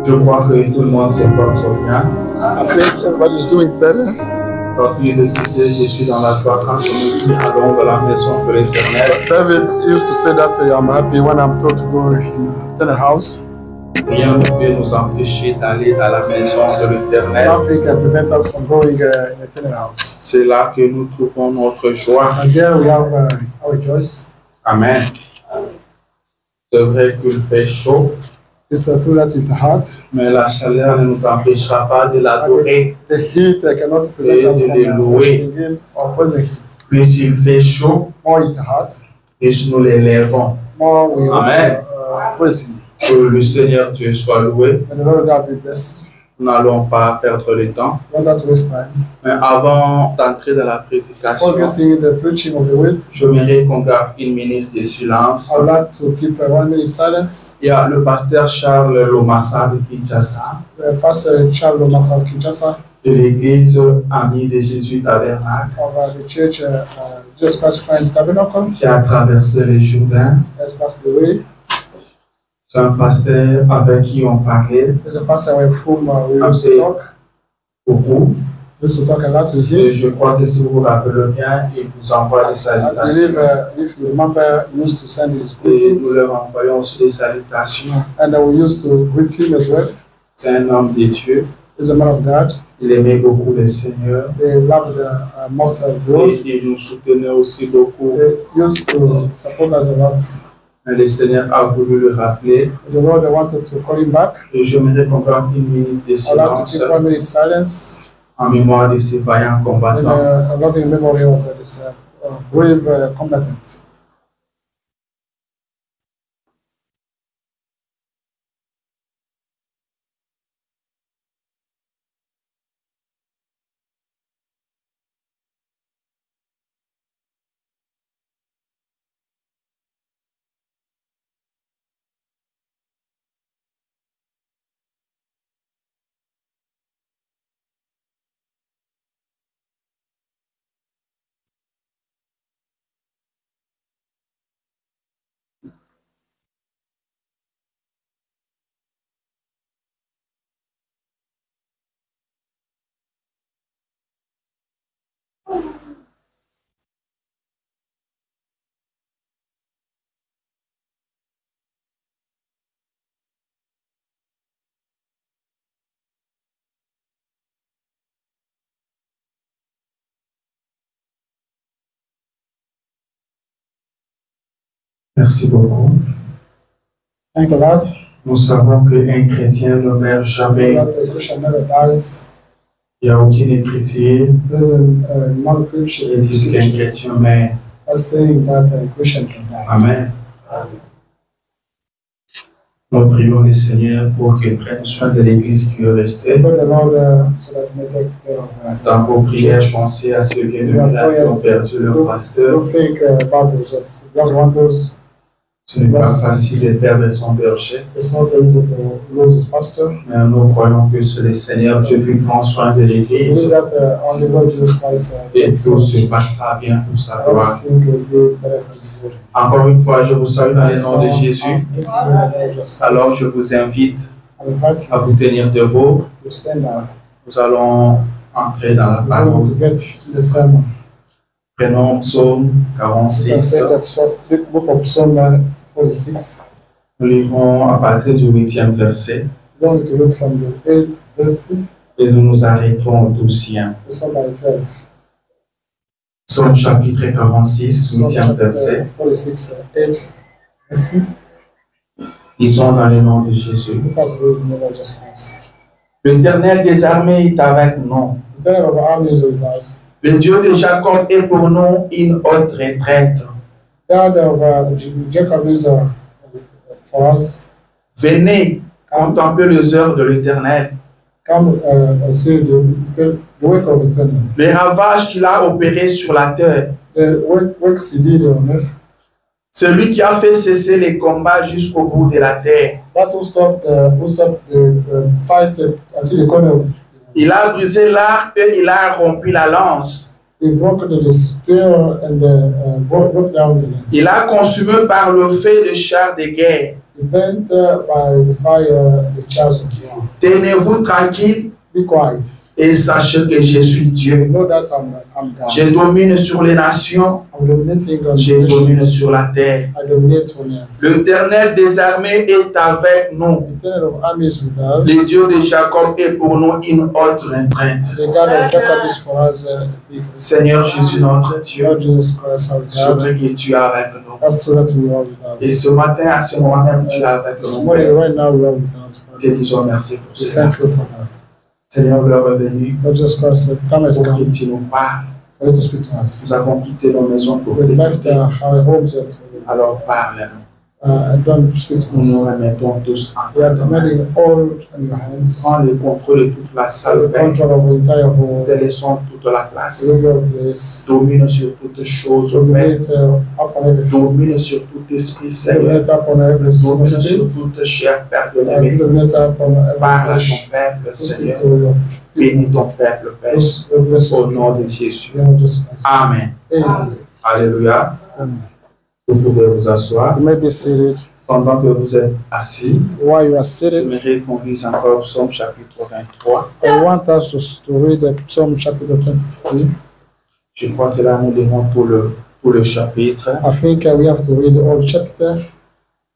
Je crois que tout le monde se porte bien. I think everybody is doing better. Partie de qui sait, je suis dans la joie quand je me dis allons dans la maison de l'Éternel. David used to say that I'm happy when I'm told to go in the house. Rien ne peut nous empêcher d'aller à la maison de l'Éternel. Nothing can prevent us from going in the tenant house. C'est là que nous trouvons notre joie. And there we have our joys. Amen. C'est vrai qu'il fait chaud, It's true that it's hot. mais la chaleur ne nous empêchera pas de l'adorer. The heat cannot prevent us from worshiping Him or praising Him. Plus il fait chaud, More it's hot, plus nous l'élèvons. more we Amen. praise Him. Que le Seigneur Dieu soit loué. And the Lord God be blessed. Nous n'allons pas perdre le temps. Not that waste time. Mais avant d'entrer dans la prédication, Before getting the preaching of the word, j'aimerais qu'on garde une minute de silence. I would like to keep 1 minute silence. Il y a le pasteur Charles Lomassa de Kinshasa, Pastor Charles Lomassa of Kinshasa de l'église Amis de Jésus Tabernacle, of the church Jesus Christ Friends Tabernacle qui a traversé le Jourdain. has passed away. C'est un pasteur avec qui on parlait There's a pastor with whom we used to talk. beaucoup. We used to talk a lot with Et him. je crois que si vous vous rappelez bien, il vous envoie des I believe salutations. if you remember, he used to send his Et nous greetings, leur envoyons aussi des salutations. and we used to greet him as well. C'est un homme de Dieu. He's a man of God. Il aimait beaucoup le Seigneur. They loved most of God. Et il nous soutenait aussi beaucoup. They used to support us a lot. Mais le Seigneur a voulu le rappeler. The Lord wanted to call him back. Et j'aimerais qu'on garde une minute de I'd like to silence keep 1 minute silence en mémoire de ces vaillants in combattants. a loving memory of this brave combatant. Merci beaucoup. Thank you, Lord. Nous savons qu'un chrétien ne meurt jamais. That the Christian never dies. Il n'y a aucune écriture There is a non-Christian qui dit qu'un chrétien meurt. saying that a Christian can die. Amen. Nous prions le Seigneur pour qu'il prenne soin de l'église qui est restée. Pray the Lord so that he may take care of Dans vos prières, pensez à ceux qui ont perdu leur pasteur. Don't think about those young wonders. Ce n'est pas facile de perdre son berger, It's not easy to lose his pastor. mais nous croyons que c'est le Seigneur Dieu qui prend soin de We l'église believe that only Lord Jesus Christ et tout se passera bien pour sa gloire. everything will be better for his glory. Encore une fois, je vous salue dans le nom de Jésus. Alors, je vous invite I invite à vous tenir debout. you to stand up. Nous allons entrer dans la We're going parole. to get to the sermon. Prenons Psaume You can 46. take up the book of Psalm 46. Nous lirons à partir du 8e verset We're going to read from the 8th verse et nous nous arrêtons au 12e. to Psalm 12. Psaume chapitre 46, Psalm 8e verset. 46, 8th verse. Lisons dans le nom de Jésus. Let us read in the Lord Jesus Christ. L'Éternel des armées est avec nous. The Lord of armies is with us. Le Dieu de Jacob est pour nous une haute retraite. God of Jacob is for us. Venez contempler les œuvres de l'Éternel, Come see the work of eternal. les ravages qu'il a opérés sur la terre. The works he did on earth. Celui qui a fait cesser les combats jusqu'au bout de la terre. That will stop the fight until the corner of. Il a brisé l'arc et il a rompu la lance. He broke the spear and broke down the lance. Il a consumé par le feu de chars de guerre. He burnt by the fire the chariots of Zion. Tenez-vous tranquille Be quiet. et sachez que je suis Dieu. Know that I'm God. Je domine sur les nations, I'm dominating on je the domine nations. sur la terre. I dominate on earth. L'Éternel des armées est avec nous. The Eternal of armies with us. Le Dieu de Jacob est pour nous une autre empreinte. The God of Jacob is for us. Seigneur Jésus, notre Dieu, Lord Jesus Christ, our je God. prie que tu es avec nous. That's true that we are with Et us. ce matin, à ce moment même, tu es avec This nous. morning, right now, we are with us. Te disons merci pour We cela. thank you for that. Seigneur, l'heure est venue Lord Jesus Christ, time has pour que come tu nous parles. for you to speak to us. Nous avons quitté nos maisons pour We left t'écouter. our homes to Alors parle-nous. don't speak to Nous us. nous remettons tous en We are ta main. demanding all in your hands. Prends le contrôle de toute la salle, The Père. control of the entire Nous te home. laissons toute la place. Your place. Domine sur toutes choses, Père. Dominate upon everything. Domine sur tout esprit, Seigneur. Dominate upon every Domine sur spirit. toute chair, Père bien-aimé. Dominate upon Parle à every flesh. ton peuple, Speak Seigneur. to your Bénis ton peuple, Père. those who bless Au you. nom de Jésus. Lord Jesus Christ. Amen. Amen. Alléluia. Amen. Vous pouvez vous asseoir. You may be seated. Pendant que vous êtes assis, While you are seated, j'aimerais qu'on lise encore Psaume chapitre 23. I want us to read the Psalm chapter 23. Je crois que là, nous devons tout le chapitre. I think we have to read the whole chapter.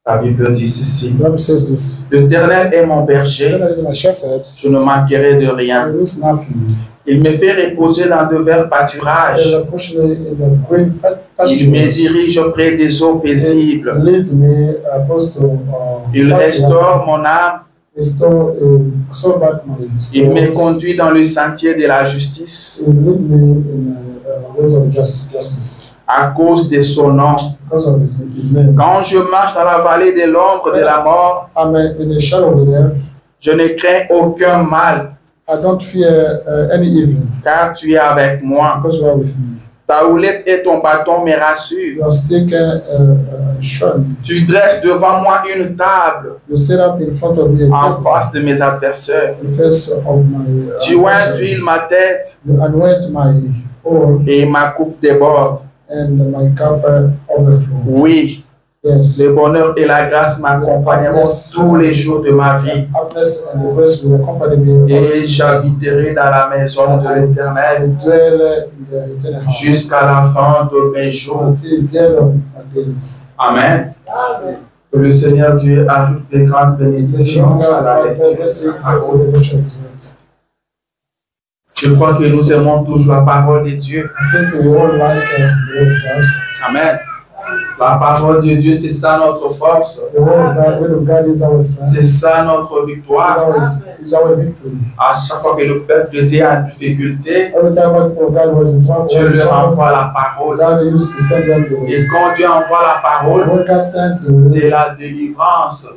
La Bible dit ceci. The Bible says this. L'Éternel est mon berger, God is my shepherd. je ne manquerai de rien. There is nothing. Il me fait reposer dans de verts He pâturages. will push me in the green Il me pastures. dirige près des eaux paisibles. He leads me close to Il restaure mon âme. restore back my Il me stores. conduit dans le sentier de la justice He lead me in ways of justice à cause de son nom. because of his name. Quand je marche dans la vallée de l'ombre de la mort, I'm in the shadow of the earth. je ne crains aucun mal, I don't fear any evil car tu es avec moi. because you are with me. Ta houlette et ton bâton me rassurent. Your stick shun. Tu dresses devant moi une table You set up in front of me en face de mes adversaires. in face of my Tu induis ma tête You anoint my oil et ma coupe déborde. and my cup overflow. Oui, Yes. le bonheur et la grâce m'accompagneront tous les jours de ma vie. Happiness and the grace will accompany me Et always. j'habiterai dans la maison de I l'Éternel dwell in the eternal house jusqu'à la fin de mes jours. until the end of my days. Amen. Que le Seigneur Dieu ajoute des grandes bénédictions à la lecture. Je crois que nous aimons tous la parole de Dieu. I think we all like the word of God. Amen. La parole de Dieu, c'est ça notre force. The word of God is our strength. C'est ça notre victoire. Is our victory. À chaque fois que le peuple était en difficulté, Every time the people of God was in trouble, Dieu leur envoie la parole. God used to send them the word. Et quand Dieu envoie la parole, When God sends the word, c'est la délivrance.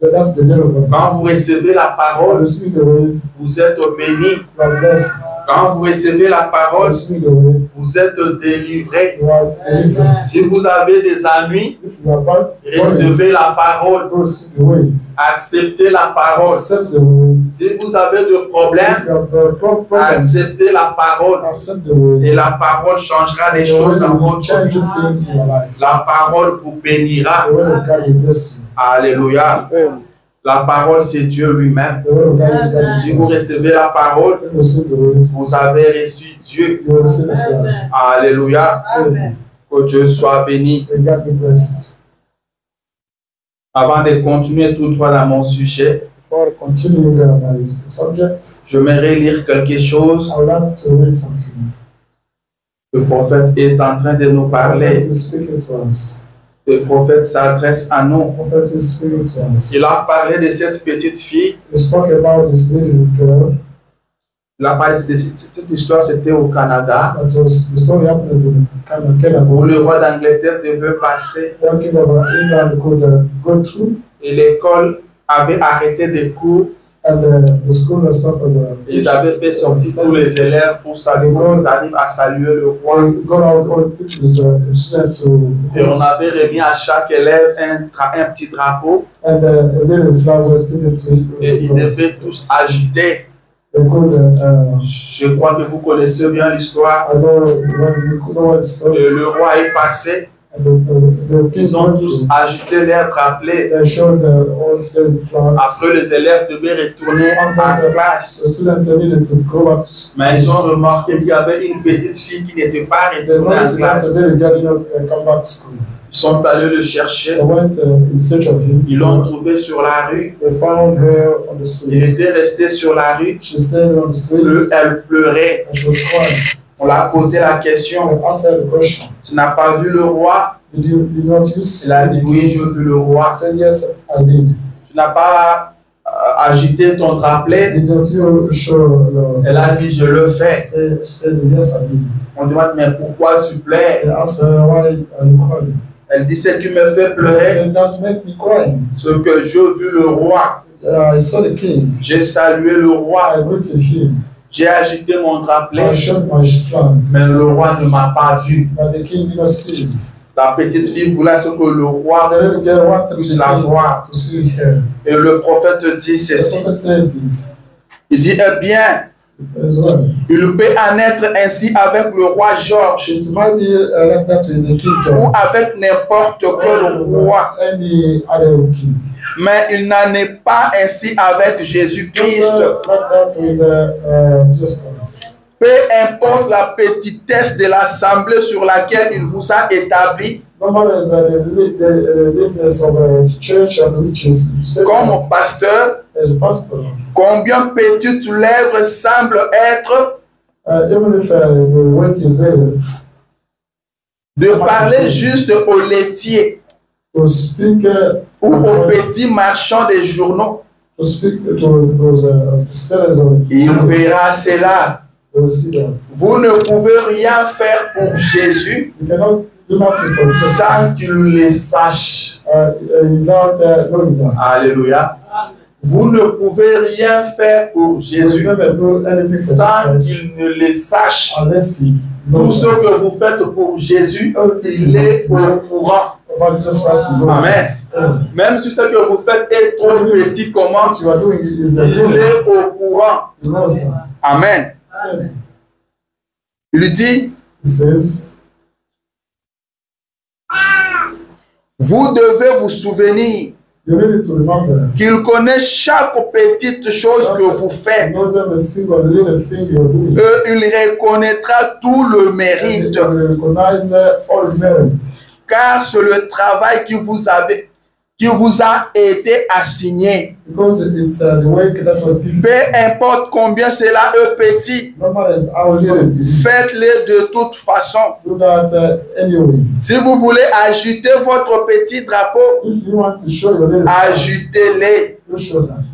that's the deliverance. Quand vous recevez la When parole, you speak the word, vous êtes béni. you are blessed. Quand vous recevez la When parole, you speak the word, vous êtes délivré. you are delivered. Si vous avez des amis, If you are bad, recevez la parole. go speak the word. Acceptez la parole. Accept the word. Si vous avez des If problèmes, you have problems, acceptez la parole. accept the word. Et la parole changera les The choses word dans will votre change vie. things in your life. La parole vous bénira. The word of God will bless you. Alléluia. La parole, c'est Dieu lui-même. The word of God is God Si vous himself. recevez la parole, If you receive the word, vous avez reçu Dieu. you will receive it God. Alléluia. Amen. Que Dieu soit béni. May God be blessed. Avant de continuer tout droit dans mon sujet, Before continuing my subject, j'aimerais lire quelque chose. I would like to read something. Le prophète est en train de nous The prophet parler. is speaking to us. Le prophète s'adresse à The nous. prophet is speaking to us. Il a parlé de cette petite fille. He spoke about this little girl. Il a parlé de cette histoire, c'était au Canada, That was the story happened in Canada. où le roi d'Angleterre devait passer One king of England could go through, et l'école avait arrêté des cours. and the school has stopped. Ils avaient fait sortir tous les élèves pour saluer, ils arrivent à saluer le roi. Got out all his students Et on avait remis à chaque élève un petit drapeau and a little flower was given to et ils devaient tous agiter. They could, Je crois que vous connaissez bien l'histoire. I know when you know what the story, Le roi est passé Ils ont tous agité leurs bracelets. Après, les élèves devaient retourner en classe. Mais ils ont remarqué qu'il y avait une petite fille qui n'était pas retournée en classe. Ils sont allés le chercher. Ils l'ont trouvé sur la rue. Il était resté sur la rue. Elle pleurait. On l'a posé la question. Tu n'as pas vu le roi? Il a dit oui, j'ai vu le roi. Tu n'as pas agité ton drapelet? Elle a dit je le fais. On demande mais pourquoi tu pleures? Elle dit, ce qui me fait pleurer, ce que j'ai vu le roi. J'ai salué le roi. J'ai agité mon drapelet, mais le roi ne m'a pas vu. La petite fille voulait ce que le roi puisse la voir. Et le prophète dit ceci. Il dit, eh bien, il peut en être ainsi avec le roi Georges ou avec n'importe quel roi. Mais il n'en est pas ainsi avec Jésus-Christ. Peu importe la petitesse de l'assemblée sur laquelle il vous a établi, comme pasteur, combien petites lèvres semblent être de parler juste au laitier ou aux petits marchands des journaux. Il verra cela. Vous ne pouvez rien faire pour Jésus sans qu'il le sache. Alléluia. Vous ne pouvez rien faire pour Jésus sans qu'il ne le sache. Tout ce que vous faites pour Jésus, il est au courant. Amen. Même si ce que vous faites est trop petit, comment il est au courant. Amen. Il dit, vous devez vous souvenir qu'il connaît chaque petite chose que vous faites. Il reconnaîtra tout le mérite. Car c'est le travail qui vous a été assigné. Peu importe combien cela est petit, faites-le de toute façon. Si vous voulez agiter votre petit drapeau, agitez-le.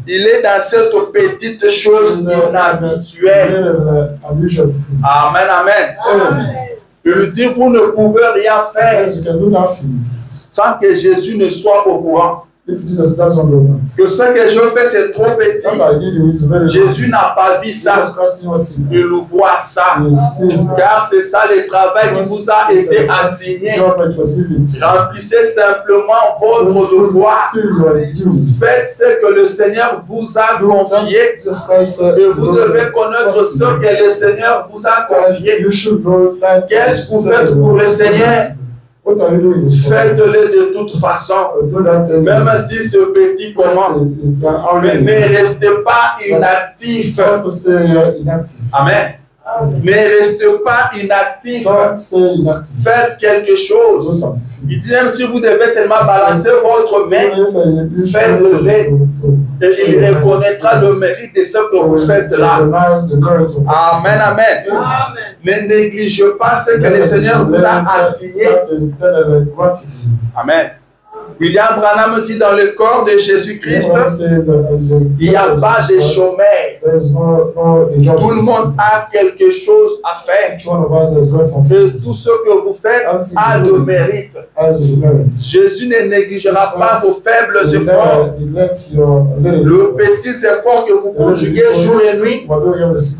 Il est dans cette petite chose inhabituelle. Amen, amen. Il dit, vous ne pouvez rien faire sans que Jésus ne soit au courant. Que ce que je fais, c'est trop petit. Jésus n'a pas vu ça. Il voit ça. Car c'est ça le travail qui vous a été assigné. Remplissez simplement votre devoir. Faites ce que le Seigneur vous a confié. Et vous devez connaître ce que le Seigneur vous a confié. Qu'est-ce que vous faites pour le Seigneur? Faites-le de toute façon, même si ce petit comment, mais ne restez pas inactif. Amen. Ne restez pas inactif. Faites quelque chose. Il dit même si vous devez seulement balancer votre main, faites-le. Et il reconnaîtra le mérite de ce que vous faites là. Amen, amen. Ne négligez pas ce que le Seigneur vous a assigné. Amen. William Branham dit dans le corps de Jésus-Christ, il n'y a pas de chômeur. Tout le monde a quelque chose à faire. Et tout ce que vous faites a de mérite. Jésus ne négligera pas vos faibles efforts. Le petit effort que vous conjuguez jour et nuit,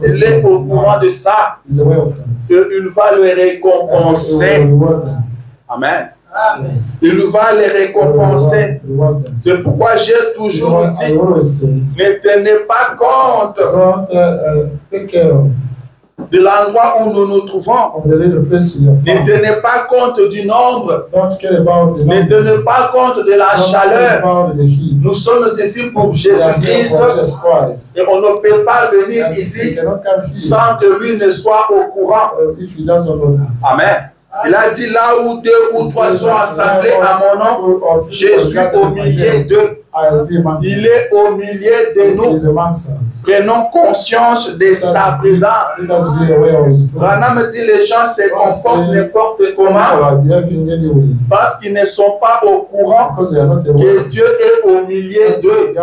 il est au courant de ça. Il va le récompenser. Amen. Il va les récompenser. C'est pourquoi j'ai toujours dit, ne tenez pas compte de l'endroit où nous nous trouvons. Ne tenez pas compte du nombre. Ne tenez pas compte de la chaleur. Nous sommes ici pour Jésus-Christ et on ne peut pas venir ici sans que lui ne soit au courant. Amen. Il a dit là où 2 ou 3 sont assemblés à mon nom, je suis au milieu d'eux. Il est au milieu de nous. Prenons conscience de sa présence. Branham dit les gens se comportent n'importe comment parce qu'ils ne sont pas au courant que Dieu est au milieu d'eux.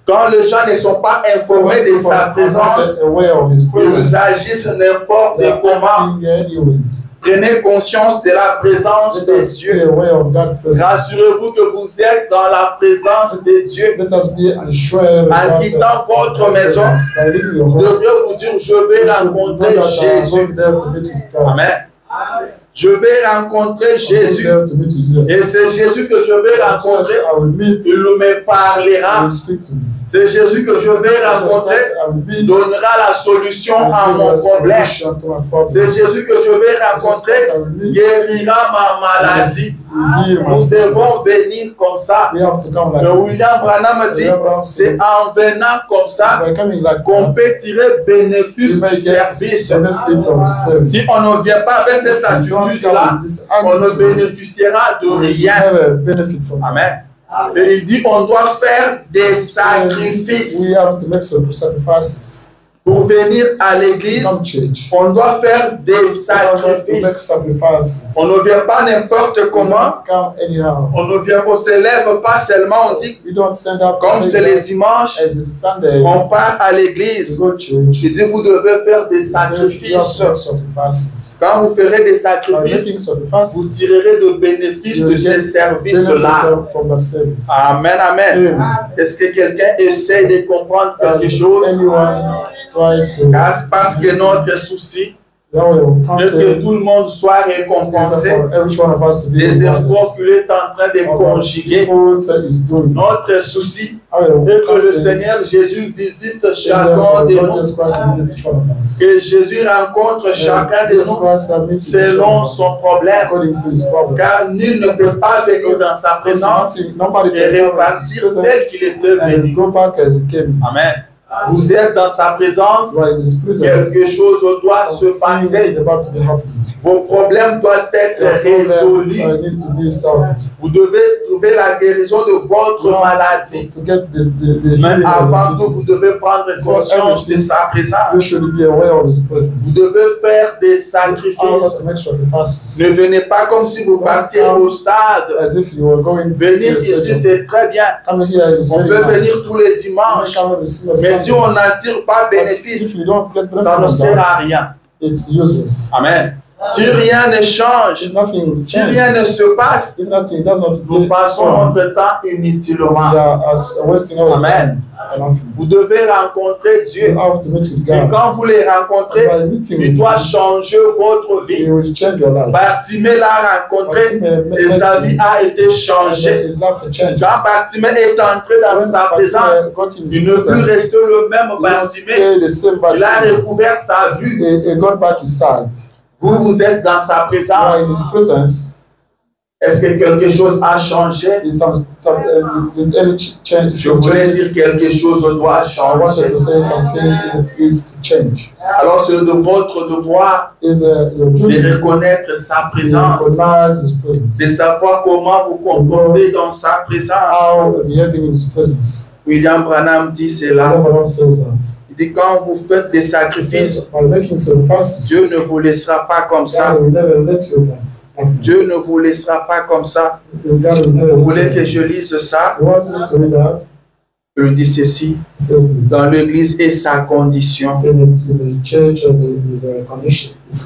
Quand les gens ne sont pas informés de sa présence, ils agissent n'importe comment. Prenez conscience de la présence de Dieu. Rassurez-vous que vous êtes dans la présence de Dieu. En quittant votre maison, vous devriez vous dire, je vais rencontrer Jésus. Amen. Je vais rencontrer Jésus. Et c'est Jésus que je vais rencontrer. Il me parlera. C'est Jésus que je vais rencontrer, donnera la solution à mon problème. C'est Jésus que je vais rencontrer, guérira ma maladie. Nous devons venir comme ça. Le William Branham dit, c'est en venant comme ça qu'on peut tirer bénéfice du service. Si on ne vient pas avec cette attitude-là, on ne bénéficiera de rien. Amen. Et il dit on doit faire des sacrifices. Pour venir à l'église, on doit faire des sacrifices. On ne vient pas n'importe comment. On ne vient, on se lève pas seulement, on dit, comme c'est le dimanche, on part à l'église. Je dis, vous devez faire des sacrifices. Quand vous ferez des sacrifices, vous tirerez de bénéfices de ces services-là. Amen, amen. Est-ce que quelqu'un essaie de comprendre quelque chose? Parce que notre souci est que tout le monde soit récompensé des efforts qu'il est en train de conjuguer. Notre souci est que le Seigneur Jésus visite chacun de nous. Que Jésus rencontre chacun de nous selon son problème. Car nul ne peut pas venir dans sa présence et repartir tel qu'il était venu. Amen. Vous êtes dans sa présence, quelque chose doit se passer. Vos problèmes doivent être résolus. Vous devez trouver la guérison de votre maladie. Mais avant tout, vous devez prendre conscience de sa présence. Vous devez faire des sacrifices. Ne venez pas comme si vous partiez au stade. Venir ici, c'est très bien. On peut venir tous les dimanches. Mais si on n'attire pas bénéfice, ça ne sert à rien. Amen. Si rien ne change, si rien ne se passe, nous passons notre temps inutilement. Amen. Vous devez rencontrer Dieu. Et quand vous les rencontrez, il doit changer votre vie. Bartimée l'a rencontré et sa vie a été changée. Quand Bartimée est entré dans sa présence, il ne peut rester le même Bartimée. Il a recouvert sa vue. Vous êtes dans sa présence. Est-ce que quelque chose a changé? Je voulais dire quelque chose doit changer. Alors c'est de votre devoir de reconnaître sa présence, de savoir comment vous comportez dans sa présence. William Branham dit cela. Il dit quand vous faites des sacrifices, Dieu ne vous laissera pas comme ça. Dieu ne vous laissera pas comme ça. Vous voulez que je lise ça? Il dit ceci, dans l'église et sa condition.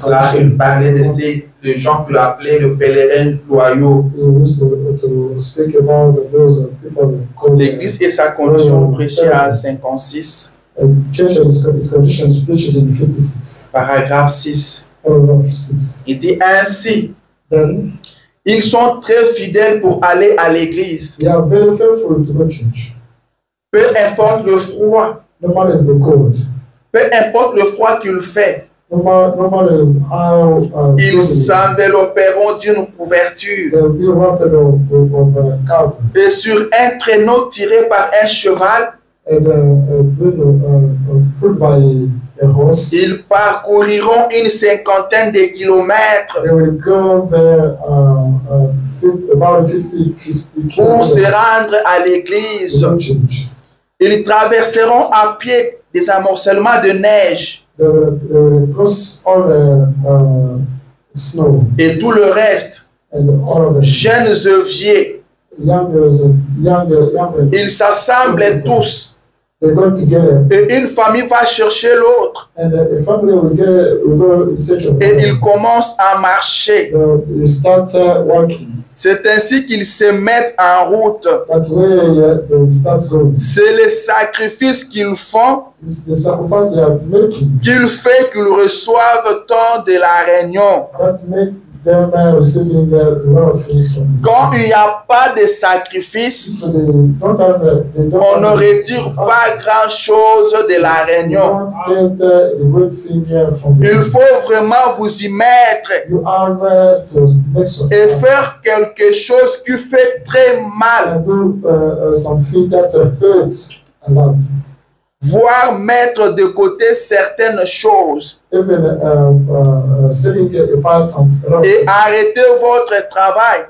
Là, il parlait de ces les gens qu'il appelait le pèlerin loyaux. L'église et sa condition prêchée à 56. Paragraphe 6. Il dit ainsi. Ils sont très fidèles pour aller à l'église. Peu importe le froid. peu importe le froid qu'il fait, no matter how ils s'envelopperont d'une couverture. they'll be wrapped of cover Et sur un traîneau tiré par un cheval, and pulled by a horse. ils parcouriront une cinquantaine de kilomètres They will go there about 50 pour se kilometers rendre à l'église. to church. Ils traverseront à pied des amorcellements de neige They will cross all the snow et tout le reste, and all of the jeunes et vieux. younger. Ils s'assemblent tous They go together, et une famille va chercher l'autre and a family will go in search of et them. ils commencent à marcher. They start walking. C'est ainsi qu'ils se mettent en route. That way they start going. C'est le sacrifice qu'ils font It's the sacrifice they are making qu'il fait qu'ils reçoivent tant de la réunion. that make them receiving a lot of things from you. Quand il n'y a pas de sacrifice, If they don't have, on ne retire pas grand-chose de la réunion. don't get the good thing from Il you. faut vraiment vous y mettre You have to make some et faire quelque chose qui fait très mal, and do something that hurts a lot. voire mettre de côté certaines choses Even setting apart some et arrêter votre travail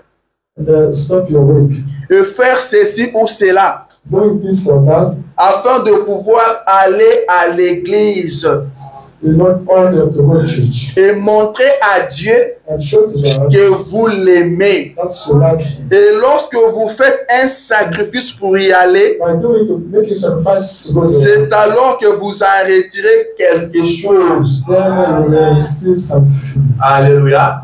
and stop your work. et faire ceci ou cela Doing this or that, afin de pouvoir aller à l'église you don't order to go to church et montrer à Dieu and show to God que vous l'aimez. that's you like Him. Et lorsque vous faites un sacrifice pour y aller, By making sacrifice to go there, c'est alors que vous en retirez quelque chose. then you will receive something. Alléluia.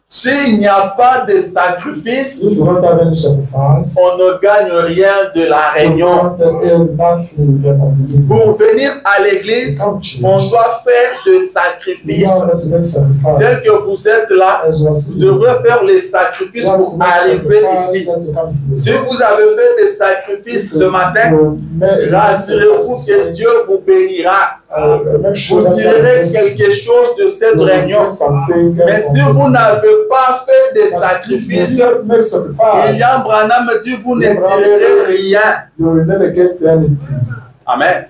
S'il n'y a pas de sacrifice, If you don't have any sacrifice, on ne gagne rien de la you réunion. don't get nothing of the Pour venir à l'église, come church. on doit faire des You sacrifices. have to make Dès sacrifice. que vous êtes là, As you are vous seeing, devrez faire les sacrifices you have pour to make arriver sacrifice ici. to come here. Si vous avez fait des sacrifices ce matin, You make rassurez-vous que Dieu vous bénira. make sure Vous that tirerez quelque chose de cette réunion. Mais si vous n'avez pas fait des sacrifices, William Branham me dit vous ne tirerez rien. you will never get anything. Amen.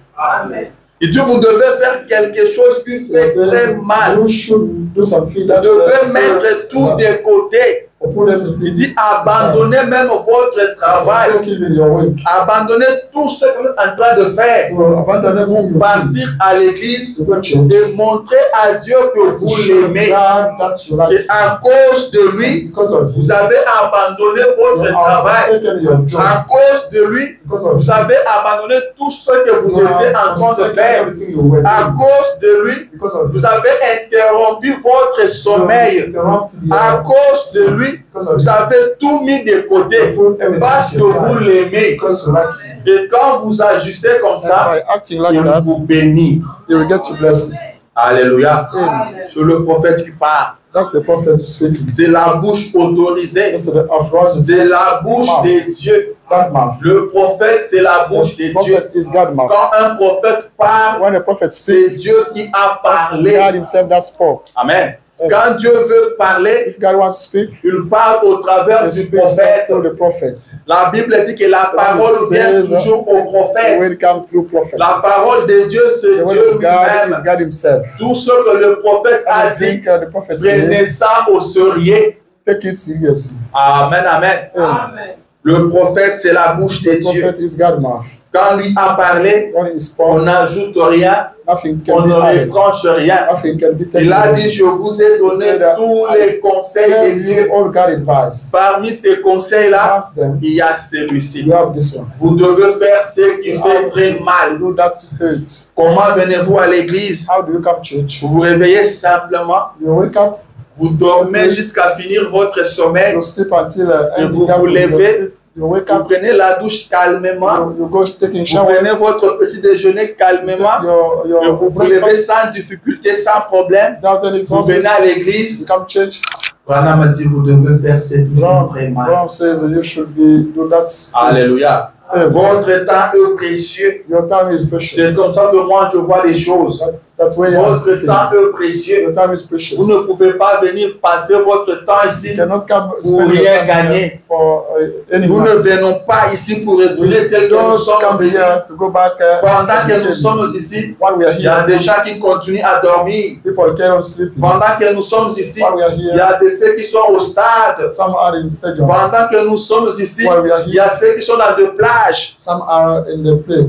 Il dit vous devez faire quelque chose qui fait très mal. You should do something Vous that devez mettre tout de côté. put everything. Il dit abandonnez même votre travail. Even your work. Abandonnez tout ce que vous êtes en train de faire You abandon everything. pour partir à l'église To go to church. et montrer à Dieu que vous l'aimez. God that you like. Et à cause de lui, Because of vous you, avez abandonné votre you have travail. forsaken your job. À cause de lui, Because of vous you, avez abandonné tout ce que vous you étiez en have train de forsaken faire. everything you were À doing. cause de lui, Because of vous you, avez interrompu votre sommeil. interrupted À your cause de lui, because of vous you. avez tout mis de côté Put everything parce que vous l'aimez. because you like him. Et quand vous agissez comme And ça, by acting like il that, vous bénit. you will get to bless it. Alléluia. Amen. C'est le prophète qui parle. That's the prophet speaking. C'est la bouche autorisée. That's the authorized. C'est la bouche de Dieu. That mouth. Le prophète, c'est la bouche de The Dieu. prophet is God mouth. Quand un prophète parle, When a prophet c'est speaks, Dieu qui a God parlé. himself that spoke. Amen. Quand Dieu veut parler, If God wants to speak, il parle au travers he du speaks prophète. through the prophet. La Bible dit que la parole vient toujours au The prophète. word comes through prophet. La parole de Dieu, c'est The word Dieu of God is lui-même. God himself. Tout ce que le prophète a dit, Everything the prophet prenez says, ça au sérieux. take it seriously. Amen, amen. Amen. Le prophète, c'est la bouche de The Dieu. prophet is God mouth. Quand lui a parlé, When he on spoke, n'ajoute rien, nothing on can be ne added. retranche rien. Nothing can be Il taken a away. dit, je vous ai donné tous les conseils de Give Dieu. you all God advice. Parmi ces conseils-là, Ask them, il y a celui-ci. you have this one. Vous devez faire ce qui fait très mal. Do that hurts. Comment venez-vous à l'église? How do you come to church? Vous vous réveillez simplement, You wake up, vous dormez jusqu'à finir votre sommeil, you sleep until et end vous the vous day. levez, You wake vous up, prenez la douche calmement, you go taking vous shower, prenez votre petit déjeuner calmement, et your vous vous levez breakfast sans difficulté, sans problème. without any Vous trouble. venez à You l'église. come to church. Branham a dit, vous devez faire ce qui est très mal. Ram says that you should be do that. Alléluia. Votre temps est précieux. Your time is precious. C'est comme ça que moi je vois les choses. That way Votre temps est précieux. your time is precious. Vous ne pouvez pas venir passer votre temps ici You cannot come pour spend your rien time gagner. here for any Nous ne money. venons pas ici pour retourner tel que nous Just sommes come venus. here to go back. Pendant que nous sommes ici, While we are il y a here, des gens qui continuent à dormir. people cannot sleep. Pendant que nous sommes ici, While we are il y here, a des ceux qui sont au stade. some are in stadiums. Pendant que nous sommes ici, While we are il y a here, ceux qui sont dans des plages. some are in the play.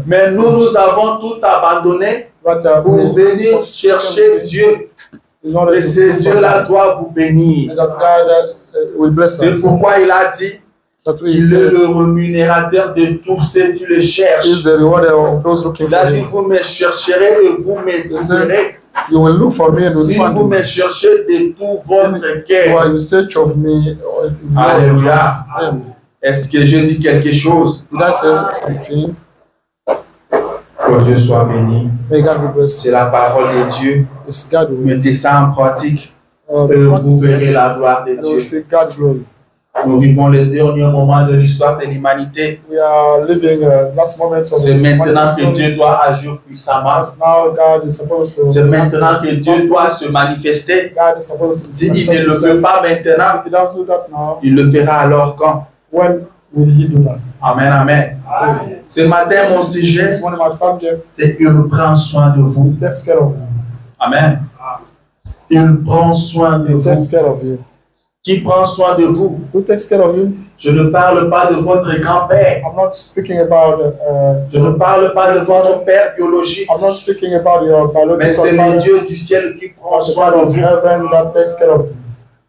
Mais nous avons tout abandonné pour venir chercher Dieu. Et ce Dieu-là doit vous bénir. And that God will bless C'est us. pourquoi il a dit, That we il est say le rémunérateur de tous ceux qui le is cherchent. the rewarder of those looking Il a for dit, Him. vous me chercherez et vous me trouverez. You will look for me and will Si find vous me. me cherchez de tout votre You cœur. are in search of me. Alléluia. Amen. Est-ce que je dis quelque chose? Did I say something? Que Dieu soit béni. May God be blessed. C'est la parole de Dieu. It's God will. Mettez ça en pratique et Be vous verrez la gloire de and we'll Dieu. see God's glory. Nous vivons les derniers moments de l'histoire de l'humanité. We are living last moments of C'est this maintenant que story. Dieu doit agir puissamment. As now God is supposed to. C'est maintenant que Dieu doit se manifester. God is supposed to. S'il ne le fait pas maintenant, If He doesn't do that now, il le fera alors quand? when will He do that? Amen, amen. Ce matin, mon sujet, It's one of my subjects. c'est qu'il prend soin de vous. He takes care of you. Amen. Il prend soin de He vous. takes care of you. Qui prend soin de vous? Who takes care of you? Je ne parle pas de votre grand-père. I'm not speaking about. Je ne parle pas de votre père biologique. I'm not speaking about your Mais biological c'est le father. Dieu du ciel qui prend But the soin God de of vous. heaven that takes care of you.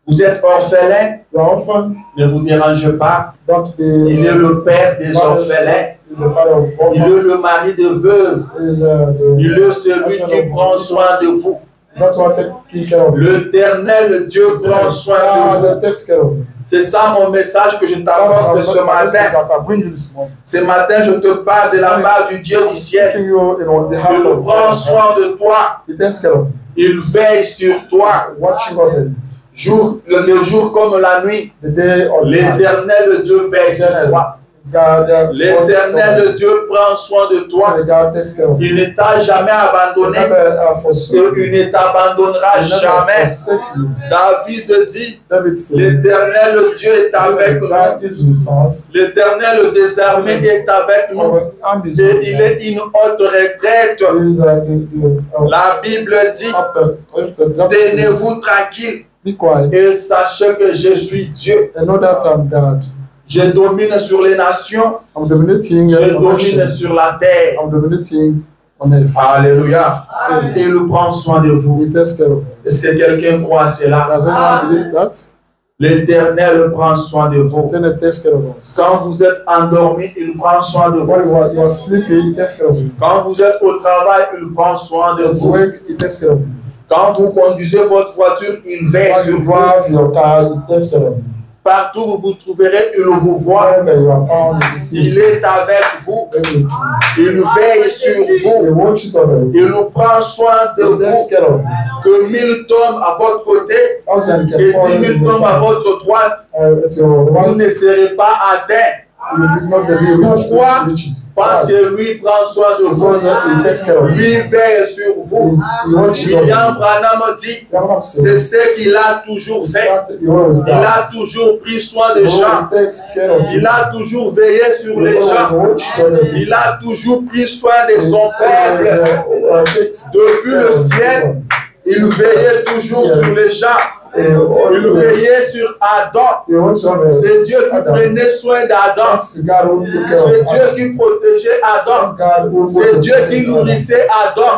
Vous êtes orphelin, You are orphan. ne vous dérangez pas. Don't be. Il est le père des orphelins. Is the father of Il est orphans. le mari de veuves. Is Il est celui qui prend soin de vous. That's what taking care of you. L'Éternel Dieu prend soin de God vous. that takes care of you. C'est ça mon message que je t'apporte ce matin. That I bring you this morning. Ce matin, je te parle de la part du Dieu du ciel. Taking you on behalf Il of prend God. soin de toi. He takes care of you. Il veille sur toi. Watching over you. Le jour comme la nuit. The day or the night. L'Éternel Dieu veille sur toi. God, L'Éternel Dieu prend soin de toi. God takes care of you. Il ne t'a jamais abandonné. Never forsake you. Il ne t'abandonnera Never jamais. forsake you. David dit, David says, l'Éternel Dieu est avec nous. God is with us. L'Éternel des armées est avec nous. Our arm is Et with il us. est une haute retraite. Is, La Bible dit, tenez-vous tranquille Be quiet et sachez que je suis Dieu. and know that I'm God. Je domine sur les nations. I'm dominating Je on domine ocean. sur la terre. I'm dominating on earth. Alléluia. Il prend soin de vous. He takes care of us. Est-ce que quelqu'un croit à cela? Does anyone believe that? L'Éternel prend soin de vous. Then He takes care of us. Quand vous êtes endormi, il prend soin de vous. When you are sleeping, He takes care of you. Quand vous êtes au travail, il prend soin de When you vous. wake, He takes care of you. Quand vous conduisez votre voiture, il veille When sur you vous. drive your car, He takes care of you. Partout où vous trouverez, il vous voit. Wherever you are found, He sees Il you. est avec vous. He is with you. Il veille sur He vous. watches over you. Il nous prend soin de He takes vous. care of you. Que 1000 tombent à votre côté Thousand can et fall 10 on 000 your tombent à side. votre droite. At your Vous right, ne serez pas atteints. you will not be reached. Pourquoi? Reach it. Parce que lui prend soin de vous. Because He takes care of you. Lui veille sur vous. He watches over you. William Branham dit, c'est ce qu'il a toujours fait. He always Il a does. toujours pris soin He des gens. always takes care of you. Il a toujours veillé sur He les always gens. watches over you. Il a toujours pris soin de son peuple. Depuis le ciel, Il veillait toujours sur les gens. Il veillait sur Adam. C'est Dieu qui prenait soin d'Adam. C'est Dieu qui protégeait Adam. C'est Dieu qui nourrissait Adam.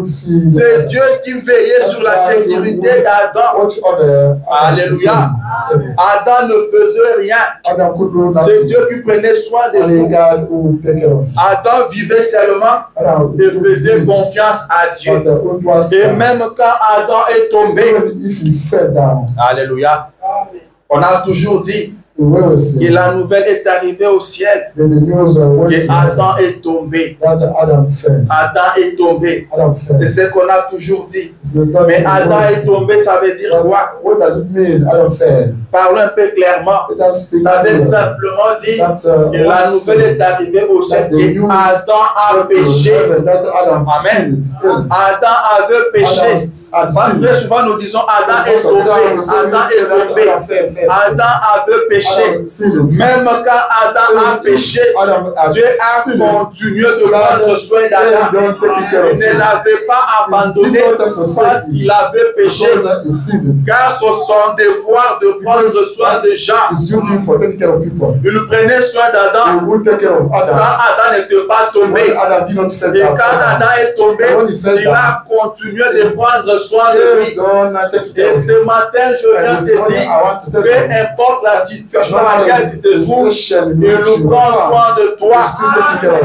C'est Dieu qui veillait sur la sécurité d'Adam. Alléluia. Adam ne faisait rien. C'est Dieu qui prenait soin de nous. Adam vivait seulement et faisait confiance à Dieu. Et même quand Adam est tombé, alléluia, on a toujours dit, Et la nouvelle est arrivée au ciel. Et Adam est tombé. Adam est tombé. C'est ce qu'on a toujours dit. Mais Adam est tombé, ça veut dire quoi? Parlons un peu clairement. Ça veut simplement dire que la nouvelle est arrivée au ciel et Adam a péché. Amen. Adam avait péché. Parce que très souvent nous disons Adam est tombé. Adam est tombé. Adam avait péché. Même quand Adam a péché, Dieu a continué de prendre soin d'Adam. Il ne l'avait pas abandonné parce qu'il avait péché. Car c'est son devoir de prendre soin des gens. Il prenait soin d'Adam quand Adam n'était pas tombé. Et quand Adam est tombé, il a continué de prendre soin de lui. Et ce matin, je viens te dire, peu importe la situation dans laquelle tu te trouves, il prend soin de toi.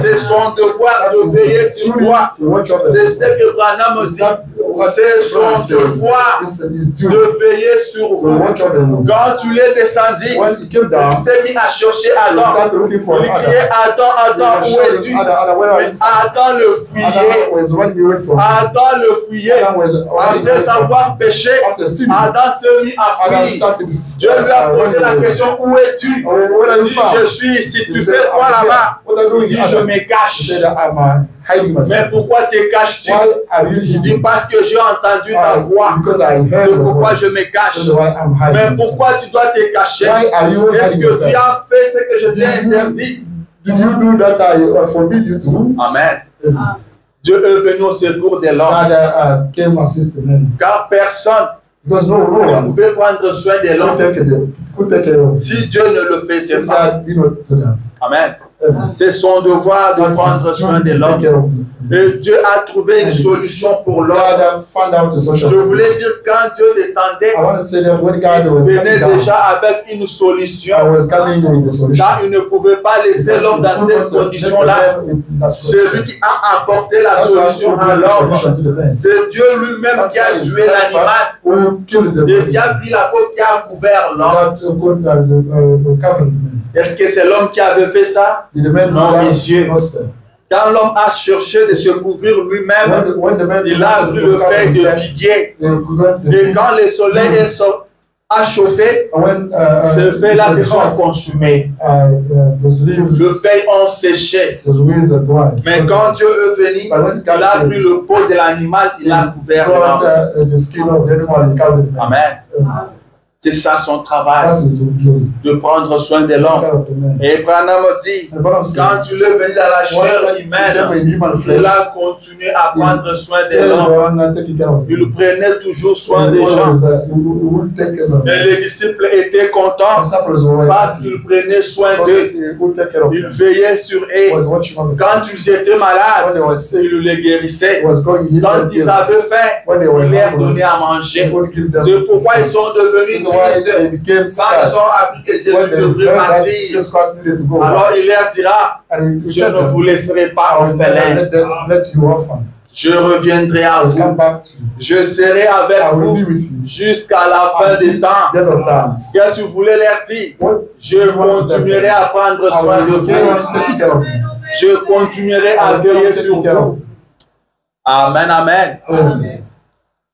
C'est son devoir de veiller sur toi. C'est ce que Branham dit. C'est son devoir de veiller sur vous. Quand tu l'es descendu, tu t'es mis à chercher Adam. Il criait Adam, où es-tu? Adam le fuyait. Adam le fuyait. Après avoir péché, Adam s'est mis à fuir. Dieu lui a posé la question, où es-tu? Il dit, je suis ici. Tu fais quoi là-bas? Il dit, je me cache. Mais pourquoi te caches-tu? Il dit, parce que j'ai entendu ta voix. Pourquoi je me cache? Mais pourquoi tu dois te cacher? Est-ce que tu as fait ce que je t'ai interdit? Amen. Dieu est venu au secours de l'homme. Car personne ne pouvait prendre soin de l'homme si Dieu ne le faisait pas. Amen. C'est son devoir de prendre soin de l'homme. Et Dieu a trouvé une solution pour l'homme. Je voulais dire quand Dieu descendait, il venait déjà avec une solution. Car il ne pouvait pas laisser l'homme dans cette condition-là. Celui qui a apporté la solution à l'homme, c'est Dieu lui-même qui a tué l'animal et qui a pris la peau qui a couvert l'homme. Est-ce que c'est l'homme qui avait fait ça? Non, messieurs. Quand l'homme a cherché de se couvrir lui-même, il a pris le feuille de figuier. Et quand le soleil a chauffé, ce feuille-là se sont consumés. Le feuille ont séché. Mais quand Dieu est venu, il a pris le peau de l'animal, il a couvert l'homme. Amen. C'est ça son travail, de prendre soin de l'homme. Et Branham dit, quand tu l'es venu dans la chair humaine, il a continué à prendre soin de l'homme. Il prenait toujours soin des gens. Et les disciples étaient contents parce qu'il prenait soin d'eux. Il veillait sur eux. Quand ils étaient malades, il les guérissait. Quand ils avaient faim, il leur donnait à manger. C'est pourquoi ils sont devenus quand ils ont appris que Jésus devrait partir, alors il leur dira, je ne vous laisserai pas orphelins. Je reviendrai à vous. Je serai avec vous jusqu'à la fin des temps. Qu'est-ce que vous voulez leur dire? Je continuerai à prendre soin de vous. Je continuerai à veiller sur vous. Amen, amen.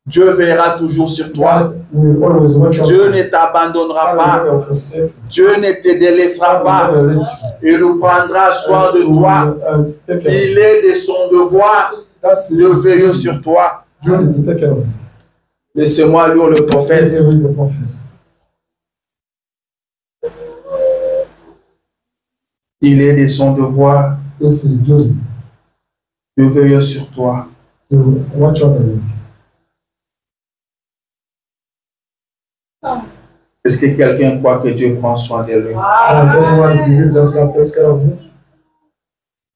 Dieu veillera toujours sur toi. Dieu ne t'abandonnera pas. Dieu ne te délaissera pas. Il prendra soin de toi. Il est de son devoir de veiller sur toi. Laissez-moi lire le prophète. Il est de son devoir de veiller sur toi. Est-ce que quelqu'un croit que Dieu prend soin de lui?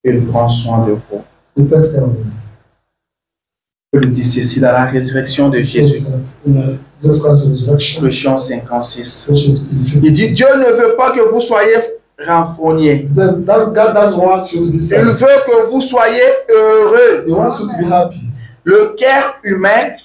Il prend soin de vous. Il dit ceci dans la résurrection de Jésus. Colossiens 56. Il dit, Dieu ne veut pas que vous soyez renfrognés. Il veut que vous soyez heureux. Le cœur humain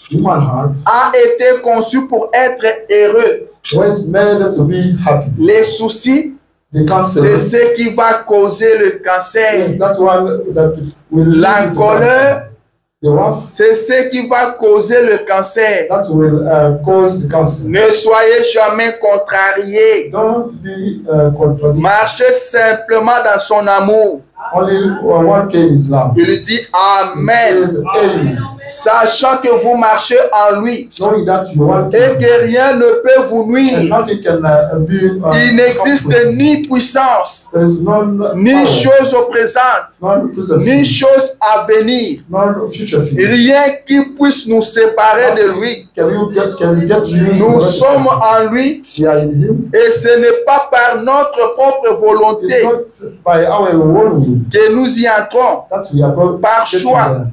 a été conçu pour être heureux. was made to be happy. Les soucis, The cancer c'est ce qui va causer le cancer. is that one that will La lead to colère, cancer. The wrath c'est ce qui va causer le cancer. that will cause the cancer. Ne soyez jamais contrariés. Don't be contradicted. Marchez simplement dans son amour. Only one came is love. Il dit Amen. It says amen. Sachant que vous marchez en lui Knowing that you want et que rien ne peut vous and nuire. nothing can be Il n'existe ni puissance, there is none ni power, chose au présent, none present ni things, chose à venir. none future things. Rien qui puisse nous séparer de lui. Can you get used Nous to sommes en lui we are in him? et ce n'est pas par notre propre It's volonté not by our own will que nous y entrons. that we are going Par getting choix. there.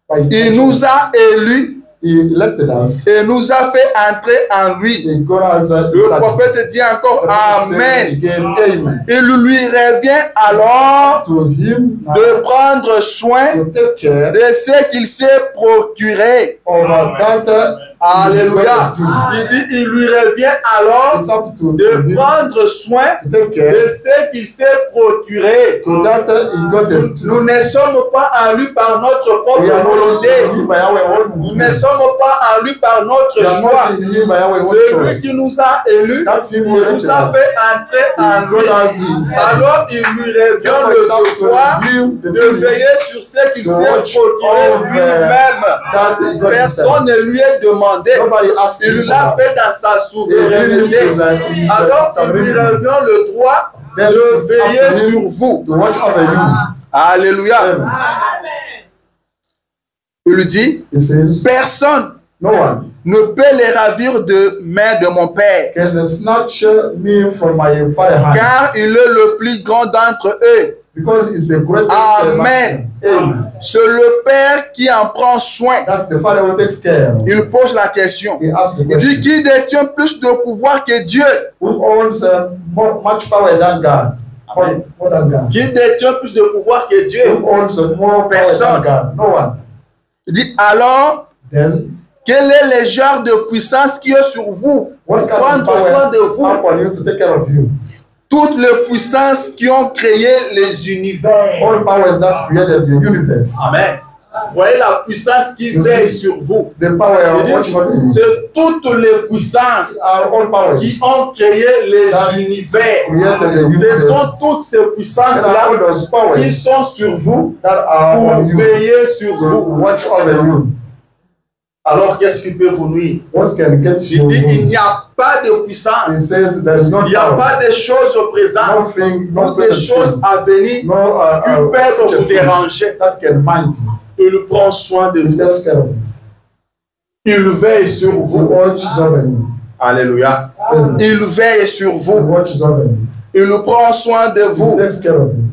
By Il nous a élus He elected us. et nous a fait entrer en lui. He got us Le prophète dit encore Amen. Again, amen. Il lui revient alors To him now, de prendre soin to take care de ce qu'il s'est procuré. of that. Alléluia. Il dit, il lui revient alors It's up to de him prendre soin to take care. de ce qu'il s'est procuré. To that he got us. Nous ne sommes pas en lui par notre propre We are not volonté. in him by our own Nous will. ne sommes pas en lui par notre We are choix. not in him by our own Celui choice. qui nous a élus, That's him who nous elected a us. fait entrer en lui. Alors il lui revient le devoir de veiller sur ce qu'il s'est procuré lui-même. Personne ne lui a demandé. Nobody asked Il him l'a for fait dans sa souveraineté. Alors il lui revient le droit de veiller sur vous. to watch over you. Alléluia. Amen. Il lui dit, He says, personne no one ne peut les ravir de main de mon Père, can snatch me from my fire hand, car il est le plus grand d'entre eux. because it's the greatest. Amen. Amen. C'est le Père qui en prend soin. That's the Father who takes care. Il pose la question. He asks the Il dit question. qui détient plus de pouvoir que Dieu? Who owns much power than God? More than God. Qui détient plus de pouvoir que Dieu? Who owns more power Personne. than God? No one. Il dit alors, Then quel est le genre de puissance qui est sur vous pour what kind of prendre soin de power vous? upon you to take care of you? Toutes les puissances qui ont créé les univers. All powers that created the universe. Amen. Voyez la puissance qui veille sur vous. The power Il of dit, watching over you c'est toutes les puissances are all powers qui ont créé les univers. created the Ce universe. sont toutes ces And puissances-là all those qui powers sont sur vous that are pour on you veiller sur to vous. watch over you. Alors qu'est-ce qui peut vous nuire? What can get Il you? dit il n'y a pas de He puissance. says there is no Il n'y a power, pas de choses au présent nothing, ou no des present choses things, à venir no qui peuvent future vous things déranger. that can mind you. Il prend soin de He vous. takes care of you. Il veille sur He vous. watches over you. Alléluia. Amen. Il veille sur He vous. watches over you. Il prend soin de He vous. takes care of you.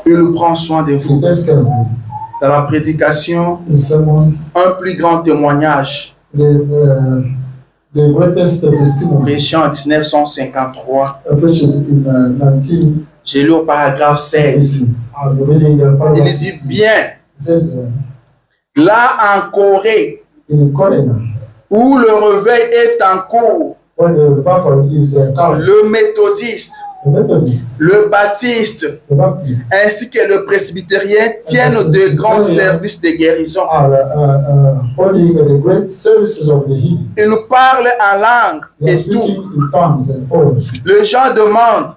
Il prend soin de He vous. takes care of you. Dans la prédication, In someone, un plus grand témoignage the greatest testimony prêché en 1953. preached in 19. J'ai lu au paragraphe 16. I'm reading Il dit bien, It says là en Corée, in Korea, où le réveil est en cours, when the revival is come, le méthodiste, the Methodist, le baptiste, the Baptist ainsi que le presbytérien tiennent de grands services de guérison. are holding the great services of the healing. Ils parlent en langue They are et tout. speaking in tongues and all. Les gens demandent,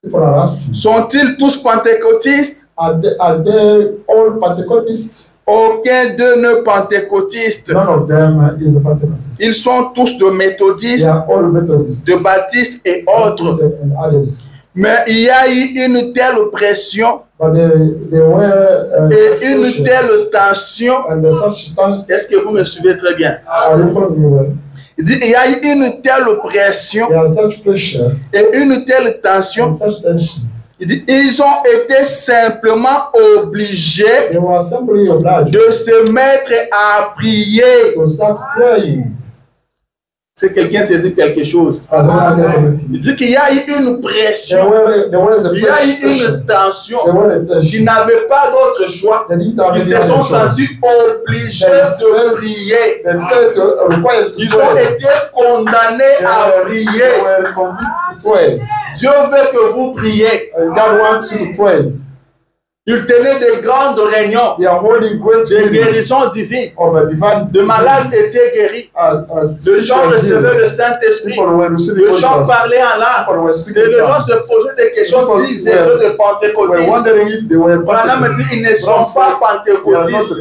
People are asking, sont-ils tous pentecôtistes? are they all Pentecostals? Aucun d'eux n'est pentecôtiste. None of them is a Pentecostal. Ils sont tous de They méthodistes, are all Methodists, de baptistes et autres. Baptists and others. Mais il y a eu une telle pression But they were et une telle tension. and such tongues. Est-ce que vous me suivez très bien? Are you following me well? Il dit, il y a eu une telle pression There are such pressure et une telle tension. and such tension. Il dit, ils ont été simplement obligés They were simply obliged de se mettre à prier. to start praying. C'est quelqu'un saisit quelque chose. Il dit qu'il y a eu une pression. Il y a eu une tension. Ils n'avaient pas d'autre choix. Ils se sont sentis obligés de prier. Ils ont été condamnés à prier. Dieu veut que vous priez. God wants you to pray. Ils tenaient de grandes réunions de guérison divine. De malades étaient guéris. Les gens recevaient le Saint-Esprit. Les gens parlaient en langue. Et les gens se posaient des questions s'ils étaient de pentecôtistes. Maintenant, me dit, ils ne sont pas pentecôtistes.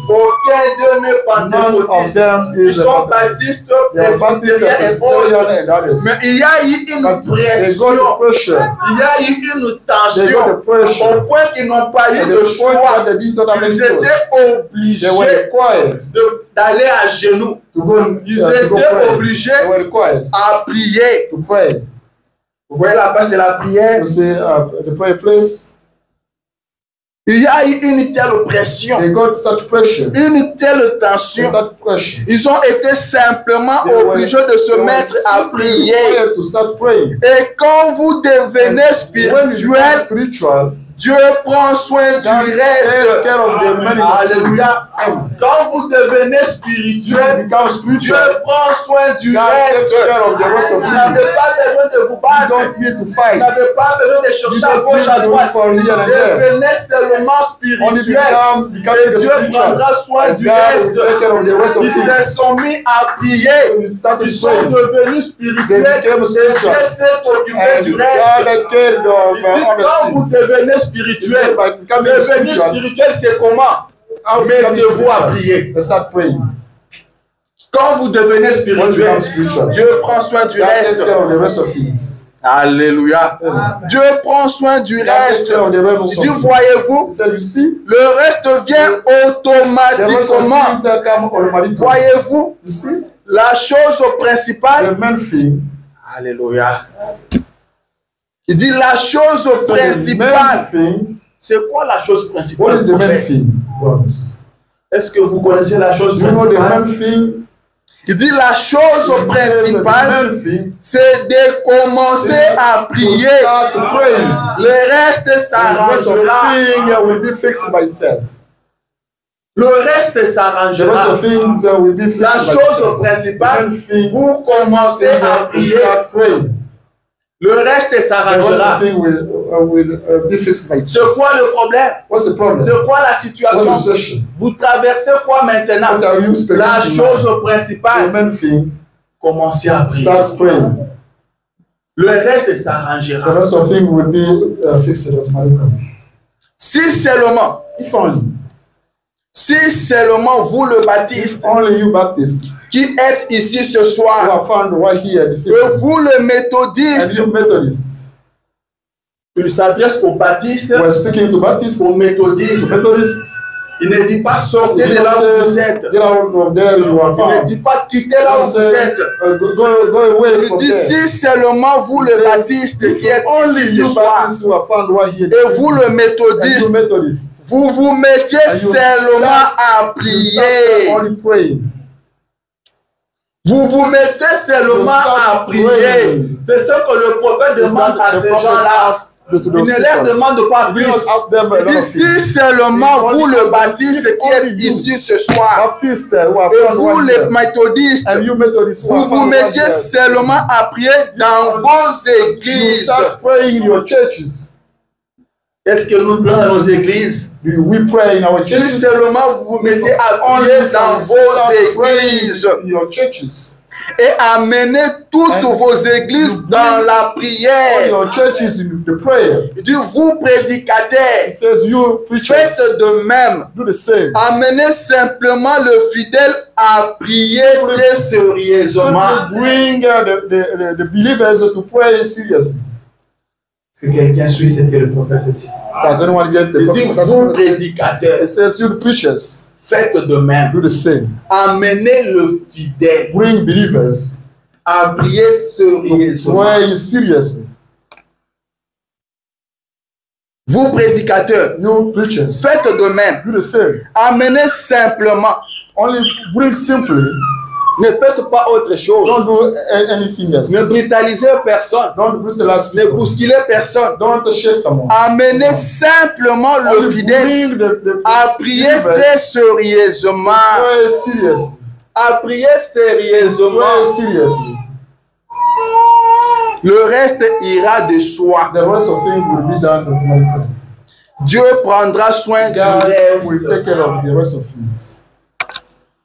Aucun d'eux n'est pentecôtiste. Ils sont baptistes, presbytériens et autres. Mais il y a eu une pression. Il y a eu une tension. Au point qu'ils n'ont pas eu de choix. Ils étaient obligés d'aller à genoux. Ils étaient obligés à prier. Vous voyez la place de la prière? Il y a eu une telle pression, une telle tension. Ils ont été simplement obligés de se mettre à prier. Et quand vous devenez spirituel, Dieu prend soin du reste. Alléluia. Quand vous devenez spirituel, Dieu prend soin du reste. Vous n'avez pas besoin de vous battre. Vous n'avez pas besoin de chercher à gauche, à droite. Devenez seulement spirituel. Et Dieu prendra soin du reste. Ils se sont mis à prier. Ils sont devenus spirituels. Et Dieu s'est occupé du reste. Quand vous devenez spirituel, devenir spirituel, c'est comment? Mettez-vous à prier. Quand vous devenez spirituel, Dieu prend soin du reste. Alléluia. Dieu prend soin du reste. Dieu, voyez-vous, le reste vient automatiquement. Voyez-vous, la chose principale. Alléluia. Il dit la chose principale. C'est quoi la chose principale? Est-ce que vous connaissez la chose principale? Il dit la chose principale, c'est de commencer à prier. Le reste s'arrangera. Le reste s'arrangera. La chose principale, vous commencez à prier. Le reste s'arrangera. C'est quoi le problème? C'est quoi la situation? Vous traversez quoi maintenant? La chose principale. Commencez à prier. Le reste s'arrangera. Si seulement, si seulement vous le baptiste, qui êtes ici ce soir, et vous le méthodiste, il s'adresse aux baptistes, aux méthodistes. Il ne dit pas sortez de là où vous êtes. Il ne dit pas quittez là où vous êtes. Il dit si seulement vous le baptiste qui êtes ici ce soir et vous le méthodiste, vous vous mettiez seulement à prier. Vous vous mettez seulement à prier. C'est ce que le prophète demande à ces gens-là. Il ne leur demande pas plus. Ici seulement vous le baptiste qui êtes ici ce soir, et vous les méthodistes, vous vous mettiez seulement à prier dans vos églises. Est-ce que nous prions dans nos églises? Si seulement vous vous mettez à prier dans vos églises et amener toutes vos églises dans la prière. Il dit, vous prédicateurs, faites de même. Amenez simplement le fidèle à prier très sérieusement. Si quelqu'un suit ce que le prophète dit. Il dit, vous prédicateurs, faites de même. Amenez le fidèle à prier sérieusement. Vous prédicateurs, faites de même. Amenez simplement Ne faites pas autre chose. Don't do anything else. Ne brutalisez personne. Don't brutalize Ne people. bousculez personne. Don't shake someone. Amenez simplement le fidèle à prier très sérieusement. Very seriously. À prier sérieusement. Very seriously. Le reste ira de soi. The rest of things will be done automatically. Dieu prendra soin du God will take reste. care of the rest of things.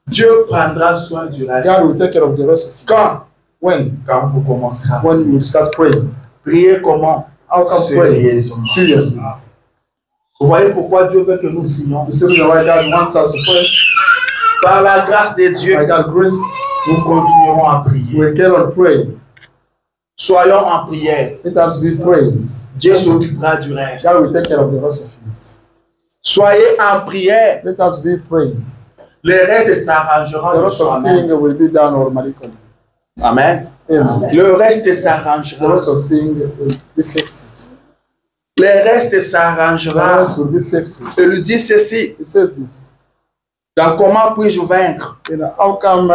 Dieu prendra soin du reste. God will take care of the rest of things. Quand? When? Quand vous commencerez. When you start praying. Priez comment? How can pray? Sérieusement. Seriously. Vous voyez pourquoi Dieu veut que nous signions? You see the reason why God wants us to pray. Par la grâce de Dieu, By God's grace, nous continuerons à prier. we get on praying. Soyons en prière. Let us be praying. Dieu s'occupera du reste. God will take care of the rest of things. Soyez en prière. Let us be praying. Le reste s'arrangera The de rest of soi-même. things will be done automatically. Amen. Amen. Le reste The s'arrangera. rest of things will be fixed. Le reste The s'arrangera. rest will be fixed. Je lui dis ceci. It says this. Dans Comment puis-je vaincre? You know, how come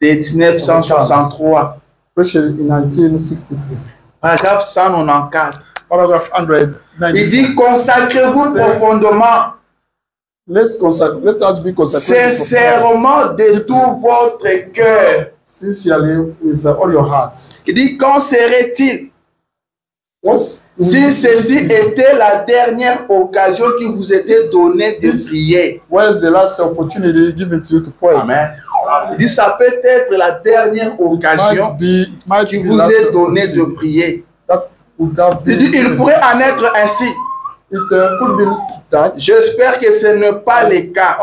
De 1963. preached in 1963, Paragraphe 194. paragraph 190. Il dit consacrez-vous profondément, Let us be consecrated sincèrement de tout votre cœur. sincerely with all your heart. Il dit qu'en serait-il What si ceci était la dernière occasion qui vous était donnée de prier? Where's the last opportunity given to you to pray? Amen. Il dit ça peut être la dernière occasion Might qui be vous last est donnée de opportunity. prier. That would have Il been. dit il pourrait en être ainsi. It could be that. J'espère que ce n'est pas le cas.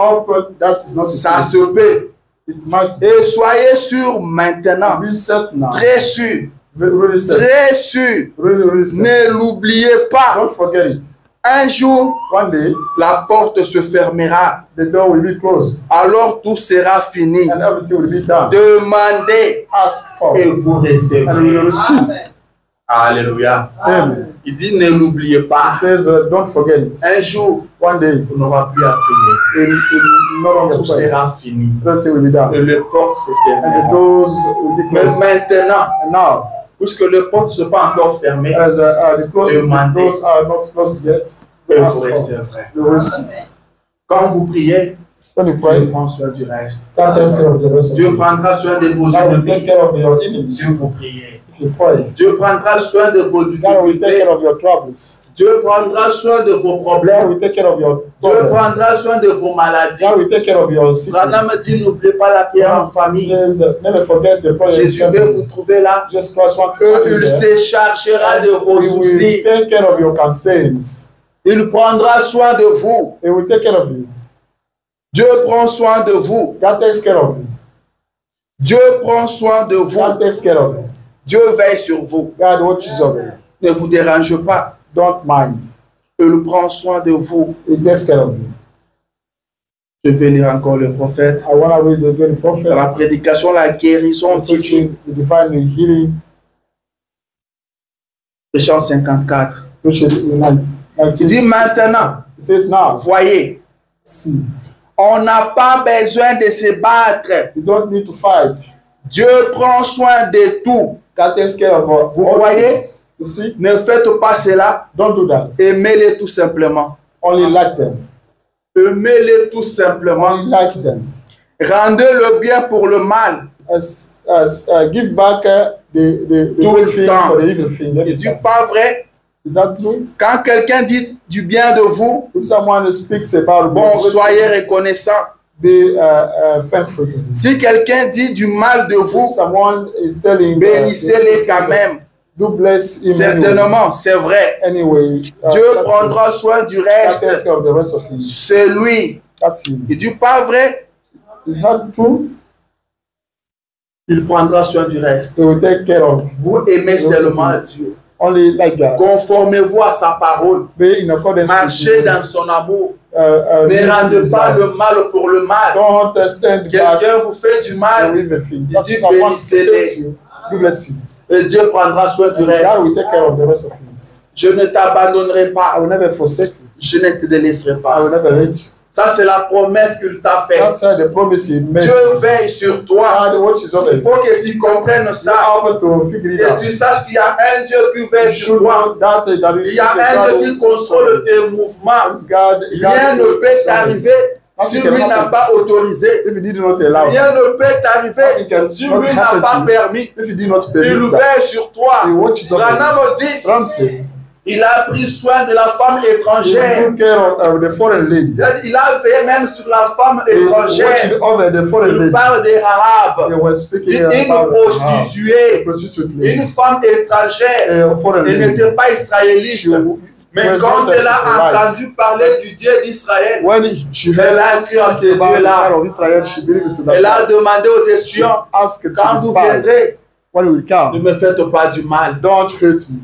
That is not the Ça case. se peut. It might Et soyez sûrs maintenant, be set now. très sûr, Really set. très sûr, Really set. ne l'oubliez pas. Don't forget it. Un jour, One day, la porte se fermera. the door will be closed Alors tout sera fini. and everything will be done. Demandez Ask for et it vous and you will recevrez. receive. Alléluia. Amen. Il dit ne l'oubliez It pas. says, don't forget it. Un jour, One day, on n'aura plus à prier. it will no longer Tout pray. sera fini. Everything will be Et done. les portes se And the fermeront. doors will be Mais closed. maintenant, And now, puisque les portes ne sont pas encore fermées, as the Demandez. doors are not closed yet, et vous ask for, recevrez. you will receive. Quand vous priez, When you Dieu pray, prend soin du reste. God takes care of the rest of Dieu it. prendra soin de vos God will take ennemis. care of your Si enemies vous priez. if you pray. Dieu prendra soin de vos God will take difficultés. care of your troubles. Dieu prendra soin de vos God problèmes. will take care of your Dieu problems. prendra soin de vos maladies. God will take care of your Branham sickness. dit n'oubliez pas la prière en He famille. says, never forget the prayer. Jésus veut vous trouver là. Just Christ wants to Que find you il there. se chargera de vos He will soucis. take care of your concerns. Il prendra soin de vous. He will take care of you. Dieu prend soin de vous. God takes care of you. Dieu prend soin de vous. God takes care of you. Dieu veille sur vous. God watches over you. Ne vous dérange pas. Don't mind. Il prend soin de vous. He takes care of you. Je vais lire encore le prophète. I want to read again prophet. Dans la prédication, la guérison divine. Teaching the divine healing. Chant 54. Preached in Il dit 19. maintenant, It says now, voyez, see, on n'a pas besoin de se battre. you don't need to fight. Dieu prend soin de tout. God takes care of all Vous voyez? things. You see, Ne faites pas cela. don't do that. Aimez-les tout simplement. Only like them. Aimez-les tout simplement. Only like them. Rendez le bien pour le mal. Give back the Tout good le thing temps. for the evil thing. Il Every dit time. pas vrai. Is that true? Quand quelqu'un dit du bien de vous, If someone speaks about bon, good soyez things, reconnaissant. be thankful to him. Si quelqu'un dit du mal de vous, If someone is telling bénissez-les quand même. do bless him Certainement, c'est vrai. anyway. Dieu prendra soin du God takes reste. care of the rest of him. C'est lui. That's him. Il dit pas vrai. Is that true? Il prendra soin du reste. He will take care of Vous aimez seulement Dieu. only like God. Conformez-vous à sa parole. Be in accordance Marchez with dans son amour. live Ne rendez his pas life. le mal pour le mal. Don't send back Quelqu'un vous fait du the mal. evil thing. Il That's dit what I want to bénissez-les. say to you. Do bless you. Et Dieu prendra soin du reste. God will take care of the rest of things. Je ne t'abandonnerai I pas. will never forsake you. Je ne te délaisserai I pas. will never let you. Ça, c'est la promesse qu'il t'a faite. That's the promise he made. Dieu veille sur toi. And what is over Il faut que tu comprennes ça. to figure it Et out. tu saches qu'il y a un Dieu qui veille sur toi. That Il y a un Dieu qui contrôle tes mouvements. Rien ne peut t'arriver si lui n'a pas autorisé. If he did not allow, Rien ne peut t'arriver si lui n'a pas permis. if he did not Il permit that, veille sur toi. he watches over Branham you. dit, Ramses, il a pris soin de la femme he étrangère. took care of the foreign lady. Il a veillé même sur la femme He étrangère. watched over the foreign Il lady. parle des They Arabes. were speaking Une about prostituée. prostitute lady. Une femme étrangère. Foreign Elle lady. n'était pas israélite. She Mais was quand not elle a Israelite. entendu parler du Dieu d'Israël, When she Elle a heard cru en ce about the Dieu-là. God of Israel, she believed to elle that. a demandé aux She espions, asked quand his vous spies, viendrez, when you will ne come, me faites pas du mal. don't hurt me.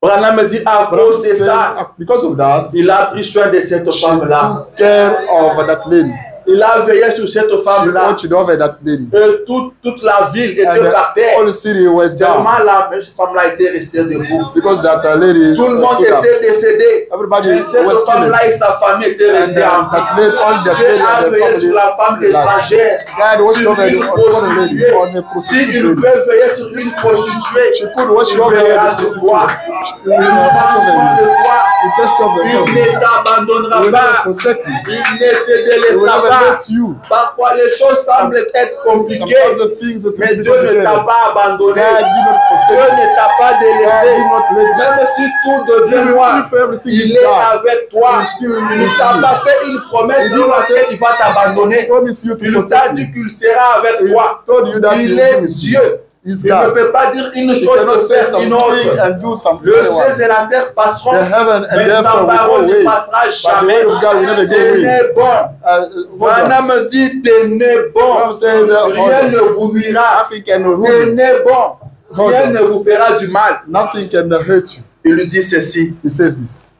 Branham me dit, à cause de ça, Because of that, il a pris soin de cette she femme-là. took care of that lady. Il a veillé sur cette She femme-là. watched over that lady. Et toute la ville était And par terre. all the city was down Tellement la femme-là était restée debout. because that lady Tout le monde stood up. était décédé. Everybody Et cette was killed. femme-là et sa famille étaient And restées en vie. that lady, all the Dieu lady a and the veillé sur la family femme still alive. étrangère. God watched Sur over une the foreign lady, prostituée. on a Si prostitute il lady. peut veiller sur une prostituée, She could watch il over the veillera sur toi. prostitute. Il prend soin de toi. He takes over Il you. ne t'abandonnera He will never pas. forsake you. Il ne te He will délaissera never pas. let you. Parfois, les choses semblent être compliquées, Sometimes the things that mais seem to be Dieu ne t'a complicated. pas abandonné. God did not Dieu forsake you. ne t'a pas God délaissé. did not let you. Même si tout devient noir, If everything is il est dark, avec toi. He is still Il with ne t'a you. pas fait une promesse selon laquelle il va t'abandonner. Promise you to Il t'a forsake dit you. qu'il sera avec He toi. told you that he Il will be est with you. Dieu. He's Il ne God. peut pas dire une He chose cannot et say faire une autre. something and do something Le ciel otherwise. et la terre passeront, The heaven and mais the earth sa will parole go ne away. passera But the jamais. word of God will never go Tenez away. bon. Hold on. Branham me dit, tenez bon. Bible says, Rien ne vous nuira. nothing can ruin you. Tenez bon. Hold Rien on. ne vous fera du mal. Nothing can hurt you. Il lui dit ceci. He says this.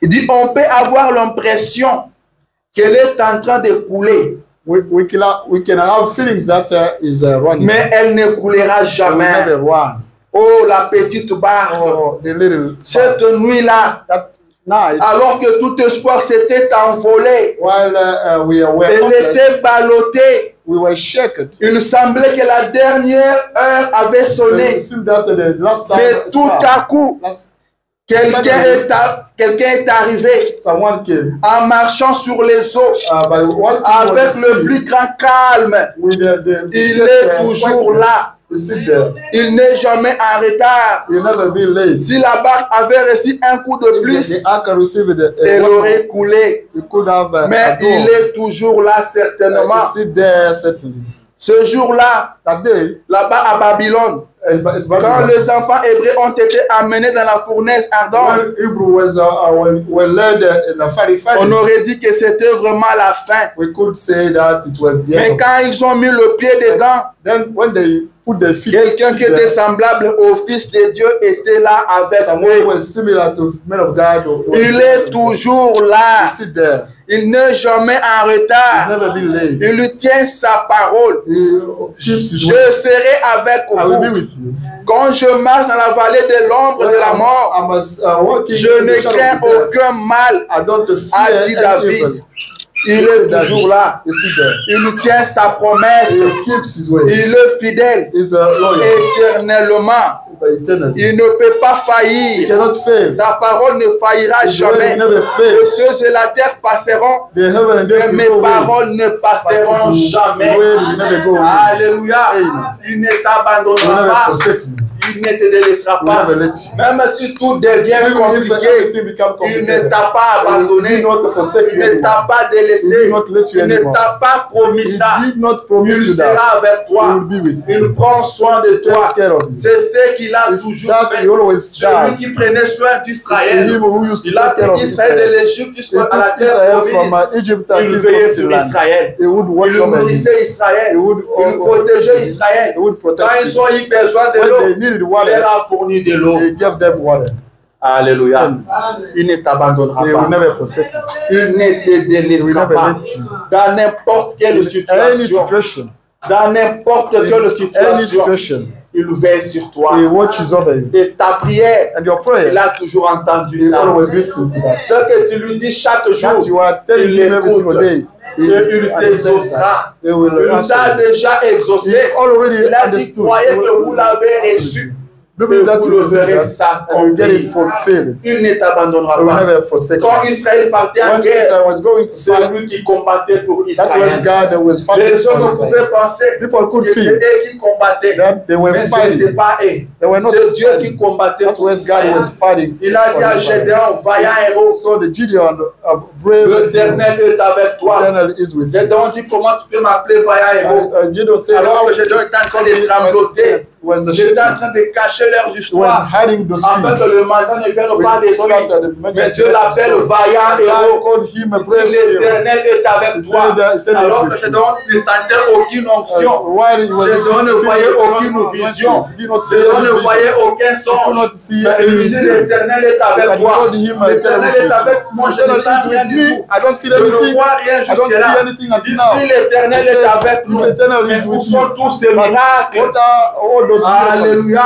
Il dit, on peut avoir l'impression qu'elle est en train de couler, We can have feelings that is running. mais elle ne coulera It will jamais. never run. Oh, la petite barque. Oh, the little Cette nuit-là, that night, alors que tout espoir s'était envolé, while we were elle hopeless, était ballottée. we were shaken. Il semblait que la dernière heure avait sonné. It seemed that the last time, Mais tout à coup, quelqu'un est arrivé someone came en marchant sur les eaux by one avec le plus grand calme. with Il est toujours là. You sit there. Il n'est jamais en retard. You never be late. Si la barque avait reçu un coup de plus, The anchor received elle aurait coulé. You could have Mais il est toujours là certainement. you sit there certainly. Ce jour-là, That day, là-bas à Babylone, quand les enfants hébreux ont été amenés dans la fournaise ardente, when Hebrew were led in the fiery on furnace, aurait dit que c'était vraiment la fin. we could say that it was the Mais end. quand ils ont mis le pied dedans, Then when they put their feet, quelqu'un qui était semblable au Fils de Dieu était là avec someone eux. was similar to men of God. Il est toujours là. Sit there. Il n'est jamais en He's retard. never been late. Il lui tient sa parole. He keeps his Je word. serai avec I will be vous. with you. Quand je marche dans la vallée de l'ombre de la mort, I must walking je in ne the shadow crains of death. aucun mal, I don't a fear dit any David. evil. Il est toujours là. You sit there. Il nous tient sa promesse. He keeps his way. Il est fidèle He's a lawyer. éternellement. Eternally. Il ne peut pas He faillir. cannot fail. Sa parole ne faillira His word jamais. will never Les fail. cieux et la terre passeront, The heaven and mais earth mes will go away. paroles ne passeront But jamais. his word will never go away. Alléluia. Il ne He will t'abandonnera never pas. forsake you. Il ne te délaissera He will pas. never let you. Même si tout devient Even if compliqué, everything becomes il ne complicated, t'a pas he abandonné. did not forsake Il you ne anymore. t'a pas He délaissé. did not let you Il ne anymore. t'a pas promis He ça. did not promise Il you that. sera avec He toi. will be with you. Il prend soin de toi. Takes care of you. C'est ce qu'il a It's toujours that fait. he always Celui does. qui prenait soin Him d'Israël. who used to Il a take care pris of Israël de Israel. l'Égypte He jusqu'à la took terre Israel promise. from Egypt Il until veillait promised sur land. Israël. He would watch Il over him. nourrissait Israël. He would Il protégeait Israël. He would Quand protect ils him. ont eu besoin de When l'eau, they needed il water, leur a fourni de l'eau. he gave them water. Alléluia. Il ne t'abandonnera He pas. will never forsake you. Il ne te He will délaissera never pas. let you. Dans n'importe quelle In any situation. situation, Dans n'importe quelle any situation. situation, il veille sur toi. He watches over you. Et ta prière, And your prayer, il a toujours entendu He ça. always listens to that. Ce que tu lui dis chaque That jour, you are telling il him every single écoute. day. Et il t'exaucera. He will Il answer t'a you. déjà exaucé. He already Il a dit, understood. croyez que vous l'avez reçu. Believe that vous you le verrez receive that and you get s'accomplir. it fulfilled. Il ne t'abandonnera He will pas. never forsake Quand you. Israël partait en When guerre, Israel was going to c'est fight, lui qui combattait pour that was Israël. God that was fighting Les hommes for Israel. pouvaient penser People could que c'est feel eux qui combattaient. that they were Mais ce n'était fighting. pas eux. They were not C'est Dieu qui fighting. combattait That pour was God Israël. was fighting. Il a dit à for Israel. Gédéon, vaillant héros, So the Gideon, a brave l'Éternel est avec toi. Eternal is with you. Gédéon dit, comment tu peux m'appeler vaillant héros? Gideon said, Alors que Gédéon était en train de trembloter. was the J'étais en train de cacher leurs was histoires. hiding those Afin things. que le matin ne vienne pas So that détruire. the Mais Dieu l'appelle vaillant God héros. called him a Il brave dit, hero. l'Éternel est avec He toi. said that Eternal Alors is que with you. Gédéon ne sentait aucune onction. While he was Gédéon ne voyait aucune vision. he did not see Gédéon any ne vision. voyait aucun He could songe. not see Mais il any lui dit, vision. l'Éternel est But avec he toi. told him, L'Éternel est avec moi. Je ne Eternal sens is rien with du me. tout. I don't feel Je ne anything. vois rien I don't jusque-là. see anything until now. Ici, l'Éternel est avec nous. Eternal Mais is où with sont you. tous ces miracles? What are all those miracles? Alléluia.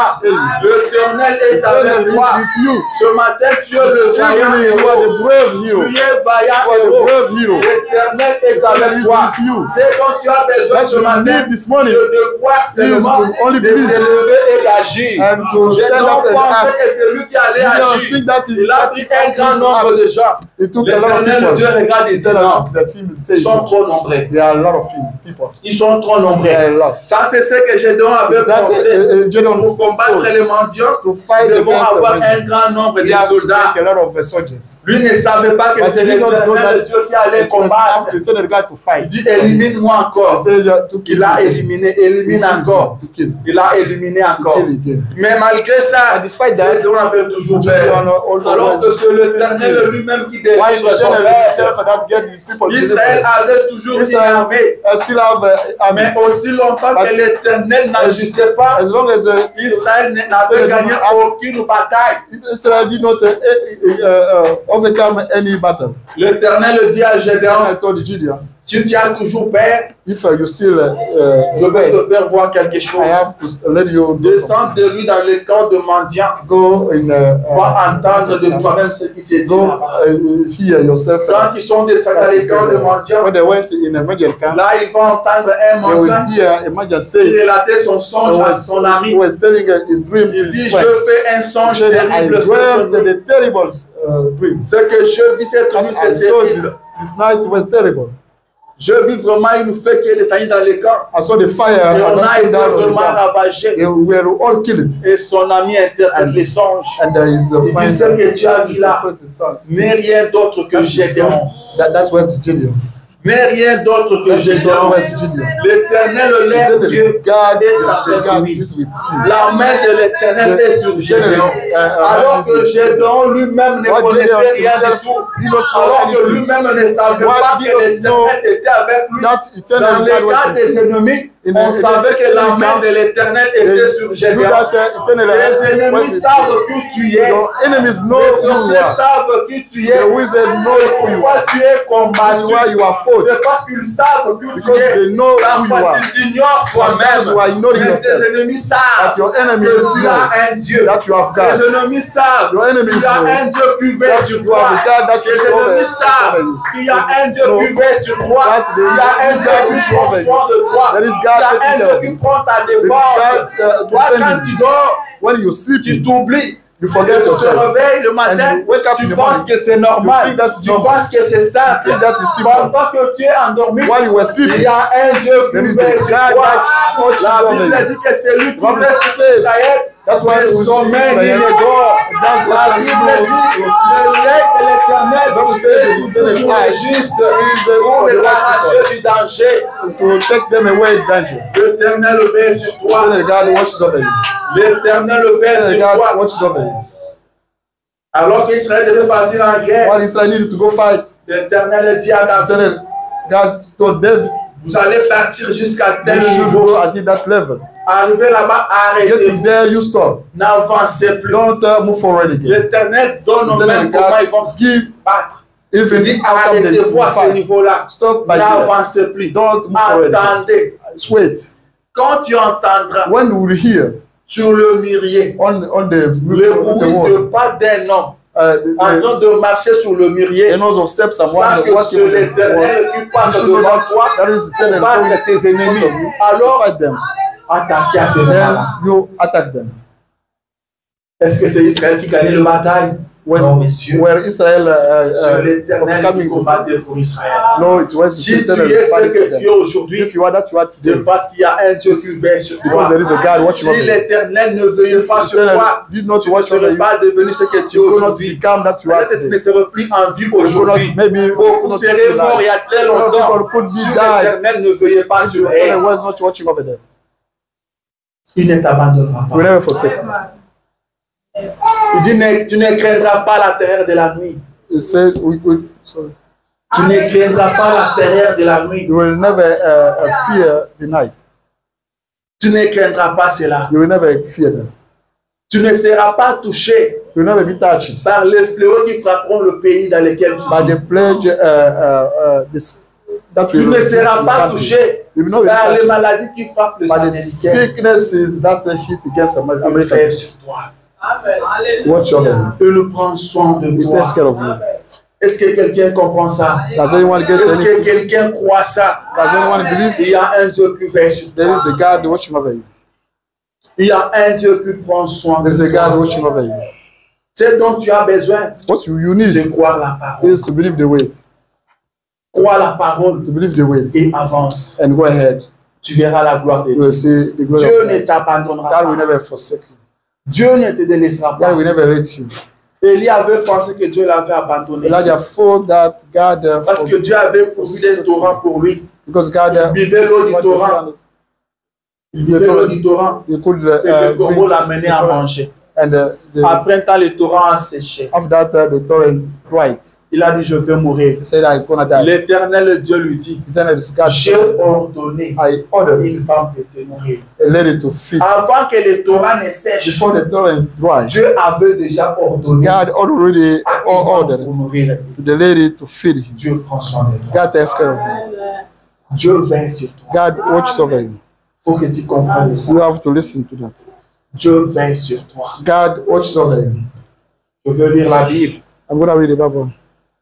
L'Éternel est Eternal avec is toi. with you. Ce matin, tu es le vaillant Even you are héros. the brave hero. Tu es vaillant You are the héros. brave hero. L'Éternel est Eternal avec is toi. with you. C'est dont tu as besoin That's ce what you matin. need this morning. De croire seulement, Is to only de believe. t'élever et d'agir. And to J'ai stand donc up and pensé act. que c'est lui qui allait You don't agir. think that Il a dit un grand nombre de gens. It took a lot of L'Éternel, people. Dieu regarde et dit non. The team Ils says sont trop nombreux. there are a lot of people. Ils sont trop nombreux. There are a lot. Ça, c'est ce que Gédéon avait pensé. Pour combattre les mendiants, to fight nous devons against avoir the un grand nombre de we have to soldats. make a lot of soldiers. Lui ne savait pas que But c'est he did not know l'Éternel that Dieu qui allait it was up combattre. to tell the guy to Il fight. dit élimine-moi encore. He said, to kill Il a him. éliminé, élimine encore. To kill. Il a éliminé encore. Kill again. Mais malgré ça, Despite that, Gédéon avait toujours peur. Gideon Alors que c'est l'Éternel lui-même qui why délivre is son Eternal père. himself that get these people Israël delivered? avait toujours une Israel armée. still have army. Mais aussi longtemps que l'Éternel n'agissait pas, As long as Israël n'avait gagné aucune bataille. Israel did not overcome any battle. L'Éternel dit à Then I Gédéon, told Gideon, si tu as toujours peur, if you still je vais te faire voir quelque chose. I have to let you Descends de lui dans le camp de mendiants. go in Va entendre de toi-même ce qui s'est dit go là-bas. hear yourself. Quand ils sont descendus dans le camp de mendiants, When they went in a Midian camp, là ils vont entendre un they will mendiant hear a Midian qui say, relatait son songe à son ami. who was telling his dream to Il dit, his je friend. fais un songe He said, I terrible. dreamt the terrible dream. Ce que je vis cette nuit, I c'est saw terrible. this night was terrible. Je vis vraiment une feu qui est descendue dans le camp. I saw the fire Et on a coming été down on the vraiment camp. ravagé. They were all killed. Et son ami interprète les songes. And there is a Il dit, ce que tu as vu là n'est rien d'autre que Gédéon. That's what's Gideon. N'est rien d'autre que That's Gédéon. what's Gideon. L'éternel, leur Dieu, God est avec lui. is with him. La main de l'éternel est sur Gédéon. Alors que Gédéon lui-même ne connaissait rien du tout. Alors que lui-même ne savait pas que l'éternel était avec lui. Dans les cas des ennemis, on savait que la main de l'éternel était sur Gédéon. Les ennemis savent qui tu es. Your enemies know Les who you sorciers are. savent qui tu es. The wizard know who you Pourquoi are. tu es combattu? Why you are fought. C'est parce qu'ils savent qui tu Because es. they know who you Parfois are. tu t'ignores Sometimes you are toi-même. ignoring Mais yourself. tes ennemis That savent your enemies que tu know as un Dieu. that you have God. Les ennemis savent Your enemies qu'il y a know un Dieu qui veille that sur you toi. have a God that Les is over ennemis savent you. qu'il y a un Dieu No. qui veille sur toi. That Il y a un Dieu God qui is prend over you. soin de toi. There is Il y God a un taking Dieu care of qui you. prend ta There is défense. God, Toi, quand defending tu you. dors, When you sleep, tu t'oublies. you forget Tu te yourself. réveilles le matin, And you wake up in tu the penses morning. que c'est You normal. think that's Tu normal. penses que c'est simple. You think that is simple. Pendant que tu es endormi, While you were il sleeping, y a un Dieu qui there is a veille sur God toi. that watches La over Bible you. dit que c'est lui qui Bible veille sur says Israël. that's why Le sommeil ni le dort. That's La why Bible dit que l'œil de l'Éternel est toujours juste pour les arracher du danger. to take them away in danger. L'Éternel veille sur toi. Then God watches over you. L'Éternel veille Then sur God toi. watches over you. Alors qu'Israël devait partir en guerre, While Israel needed to go fight, l'Éternel dit à David, then God told David, vous allez partir jusqu'à tel you should niveau. go at that level. Arrivez là-bas, Get arrêtez-vous. there, you stop. N'avancez plus. Don't move forward again. L'Éternel donne aux Then mêmes comment ils vont God give, battre. even Il dit, out of the arrêtez-vous à ce fight. niveau-là. Stop by there. N'avancez plus. Don't move forward again. Attendez. Wait. Quand tu entendras When you will hear sur le mûrier. on the Le bruit de pas d'un homme en train de marcher sur le mûrier. of steps and Sache que c'est l'Éternel qui passe devant toi pour battre tes ennemis. Alors, fight them. attaquez à ces Then gens-là. you attack them. Est-ce que c'est Israël qui gagne le bataille? Non, messieurs. Where Israel C'est l'Éternel qui combattait pour Israël. no, it was Si tu Satan es ce fighting que them. tu es aujourd'hui, If you are that, you are c'est today. parce qu'il y a un Dieu qui veille sur Because toi. there is a God watching over Si you. l'Éternel ne veille pas sur toi, Did not tu ne watch over serais you. pas devenu ce que tu es You could not aujourd'hui. become that you are Peut-être que tu ne today. serais plus en vie You could not, aujourd'hui. maybe you Beaucoup could not seraient be morts il y a très longtemps. People could Si be died. l'Éternel ne veillait pas sur The elle, was not watching over them. il ne t'abandonnera We pas. never forsake them. Il dit, tu ne craindras pas la terreur de la nuit. He said, sorry. Tu ne craindras pas la terreur de la nuit. You will never fear the night. Tu ne craindras pas cela. You will never fear them. Tu ne seras pas touché You will never be touched par les fléaux qui frapperont le pays dans lequel tu by vis. the pledge that Tu will ne seras pas happen. touché You will not be par les touched maladies qui frappent les by the Américains. sicknesses that hit against Il veille America. sur toi. Watch over them. Il prend soin de He toi. takes care of you. Est-ce que quelqu'un comprend ça? Does anyone get Est-ce que anything? quelqu'un croit ça? Does anyone believe Il y a un Dieu qui veille sur there toi. is a God watching over you? Il y a un Dieu qui prend soin There de is a God toi. watching over you. Ce dont tu as besoin, What you c'est need croire la parole. is to believe the word. Crois la parole To believe the word et avance. and go ahead. Tu verras la gloire de You Dieu. will see the glory Dieu of ne God. t'abandonnera God will pas. never forsake you. Dieu ne te délaissera God pas. will never let you. Élie avait pensé que Dieu l'avait abandonné. Elijah thought that God Parce que Dieu avait fourni des torrents pour lui. because God Il buvait l'eau du torrent. Il buvait l'eau du torrent. you could Et le corbeau l'a mené à manger. and Après un temps, le torrent a séché. after that the torrent dried. Il a dit, je vais mourir. He said, I'm gonna die. L'éternel Dieu lui dit, Eternal is God. j'ai ordonné I ordered une femme de te nourrir. a lady to feed. Avant que le torrent ne sèche, Before the torrent dried, Dieu avait déjà ordonné God already à une femme ordered pour nourrir. the lady to feed him. Dieu prend soin de toi. God takes care of him. Dieu veille sur toi. God watches over you. Il faut que tu comprennes ça. You have to listen to that. Dieu veille sur toi. God watches over you. Je veux lire la Bible I'm gonna read the Bible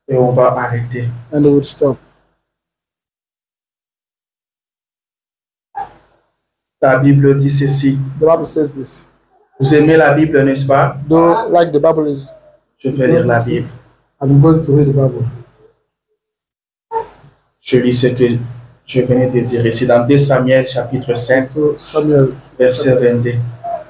et on va arrêter. and it will stop. La Bible dit ceci. The Bible says this. Vous aimez la Bible, n'est-ce pas? Though like the Bible is, Je vais lire la Bible. I'm going to read the Bible. Je lis ce que je venais de dire ici dans 2 Samuel chapitre 5, To Samuel, verset 22.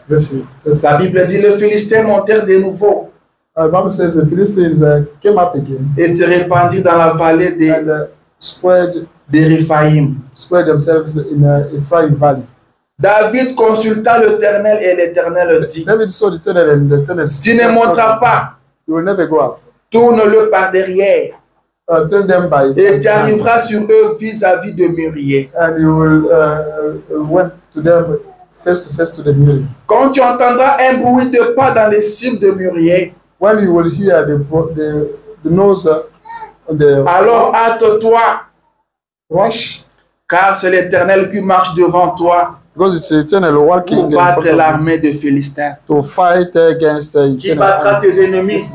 verse 30. La Bible dit, les Philistins montèrent de nouveau The Bible says the Philistines came up again et se répandirent dans la vallée and spread d'Ériphaïm. themselves in Ephraim Valley. David consulta l'Éternel et l'Éternel dit, David saw the tunnel and the tunnel. tu ne monteras pas, You will never go up. tourne-le par derrière Turn them by. et tu arriveras sur eux vis-à-vis de Mûrier. And you will went to them face to the mirror. Quand tu entendras un bruit de pas dans les cimes de Mûrier, When you will hear the nose on the alors hâte-toi, rush, car c'est l'Éternel qui marche devant toi because it's eternal walking pour in front battre of you l'armée de Philistins. to fight against Qui battra tes ennemis?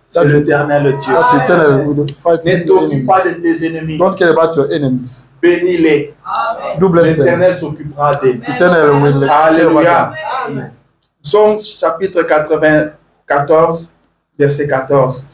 C'est l'Éternel Dieu. That's eternal with fighting Ne t'occupe pas enemies. de tes ennemis. Don't care about your enemies. Bénis-les. Do bless them. L'Éternel s'occupera d'eux. Eternal will care about Alléluia. them. Psaume chapitre 94, verset 14.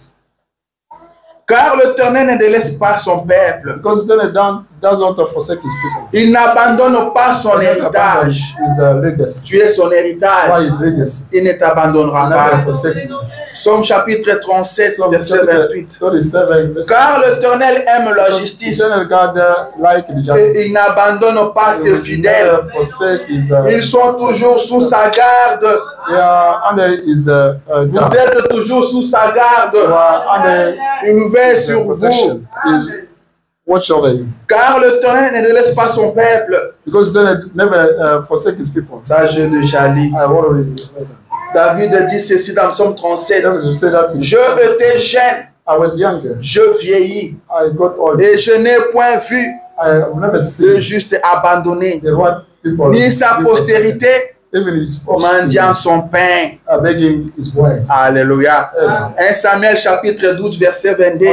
Car l'Éternel ne délaisse pas son peuple. Because eternal doesn't forsake his people. Il n'abandonne pas son héritage. His legacy. Tu es son Why héritage. his legacy? Il ne t'abandonnera Never pas. forsake you. Psaume chapitre 37, verset 28. 37 verse. Car l'Éternel aime la justice Eternal God like the et il justice. n'abandonne pas He ses will fidèles. never forsake his. Ils sont toujours sous sa garde. They are under his Vous guard. êtes toujours sous sa They garde. are under Il veille his sur vous. protection. His watch over you. Car l'Éternel ne délaisse pas son peuple. Because eternal never forsake his people. Ça, je de Jali. I already read that. David dit ceci dans Psaume 37. David say that in- Je étais jeune, I was younger. je vieillis, I got old. et je n'ai point vu I have never le seen juste abandonné, the right people. ni sa postérité even his mendiant son pain. begging his wife. Alléluia. 1 Samuel chapitre 12 verset 22.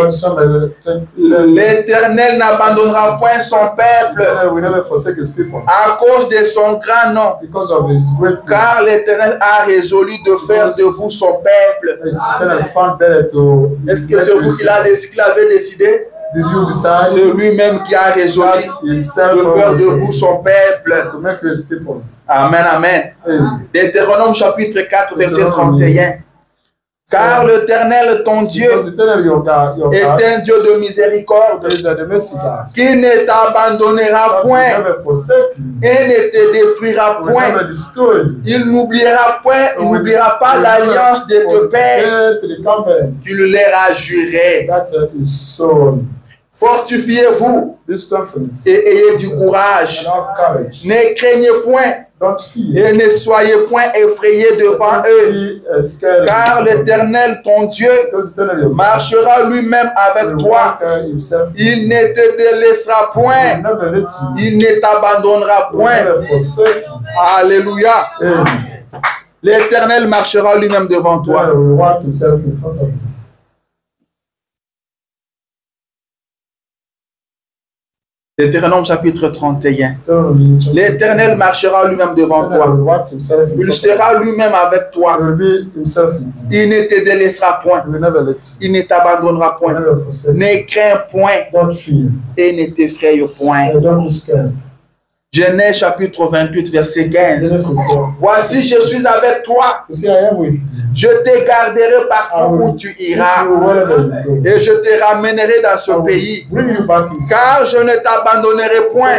L'Éternel n'abandonnera point son peuple We never forsake his people à cause de son grand nom, because of his great car l'Éternel a résolu de faire de vous son peuple. Eternal found better to. Est-ce que c'est vous qui l'avez décidé? Did you decide? C'est lui-même qui a résolu de faire de vous son peuple. To make his people. Amen, amen. Deutéronome chapitre 4 verset 31. Car l'Éternel ton Dieu est un Dieu de miséricorde qui ne t'abandonnera point et ne te détruira point. Il n'oubliera pas l'alliance de ton père. Tu le leur juré. Fortifiez-vous et ayez du courage. Ne craignez point et ne soyez point effrayés devant eux, car l'Éternel ton Dieu marchera lui-même avec toi. Il ne te délaissera point, il ne t'abandonnera point. Alléluia. L'Éternel marchera lui-même devant toi. Deutéronome chapitre 31. L'Éternel marchera lui-même devant toi. Il sera lui-même avec toi. Il ne te délaissera point. Il ne t'abandonnera point. Ne crains point et ne t'effraie point. Genèse chapitre 28 verset 15. Voici, je suis avec toi. Je te garderai partout où tu iras et je te ramènerai dans ce pays, car je ne t'abandonnerai point,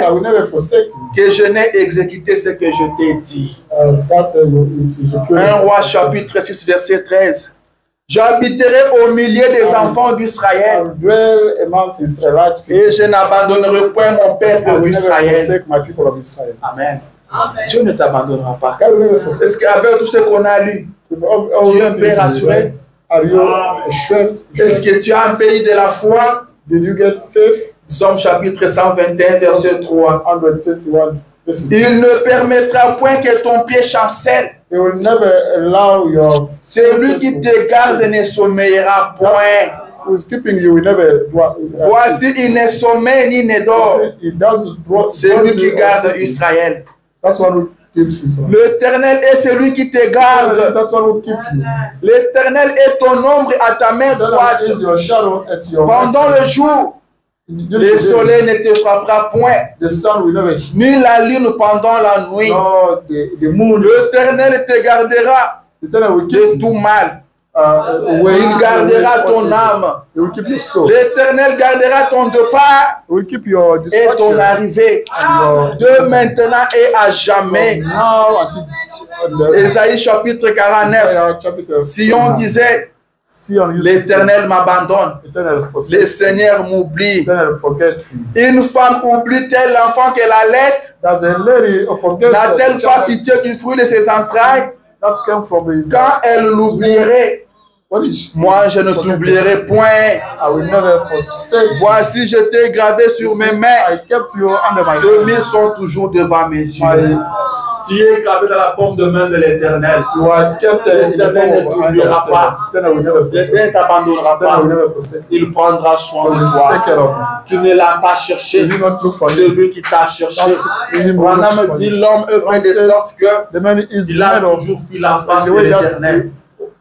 que je n'ai exécuté ce que je t'ai dit. 1 Roi chapitre 6 verset 13. J'habiterai au milieu des enfants d'Israël et je n'abandonnerai point mon peuple d'Israël. Amen. Dieu ne t'abandonnera pas. Est-ce qu'avec tout ce qu'on a lu, tu es un père assuré? Est-ce que tu as un pays de la foi? Psaume chapitre 121 verset 3. Il ne permettra point que ton pied chancelle. Celui qui te garde ne sommeillera point. Voici, il ne sommeille ni ne dort. C'est lui qui garde Israël. L'Éternel est celui qui te garde. L'Éternel est ton ombre à ta main droite. Pendant le jour, le soleil ne te frappera point, ni la lune pendant la nuit. L'Éternel te gardera de tout mal. Il gardera ton âme. L'Éternel gardera ton départ et ton arrivée de maintenant et à jamais. Ésaïe chapitre 49. Si on disait l'Éternel m'abandonne, le Seigneur m'oublie. Une femme oublie-t-elle l'enfant qu'elle allait? N'a-t-elle pas pitié du fruit de ses entrailles? Quand elle l'oublierait, moi je ne t'oublierai point. Voici, je t'ai gravé sur mes mains. Tes mains sont toujours devant mes yeux. Tu es gravé dans la paume de main de l'Éternel. L'Éternel ne t'oubliera pas. L'Éternel ne t'abandonnera pas. Il prendra soin de toi. Tu ne l'as pas cherché. C'est lui qui t'a cherché. Branham me dit l'homme fait de sorte que il a toujours vu la face de l'Éternel.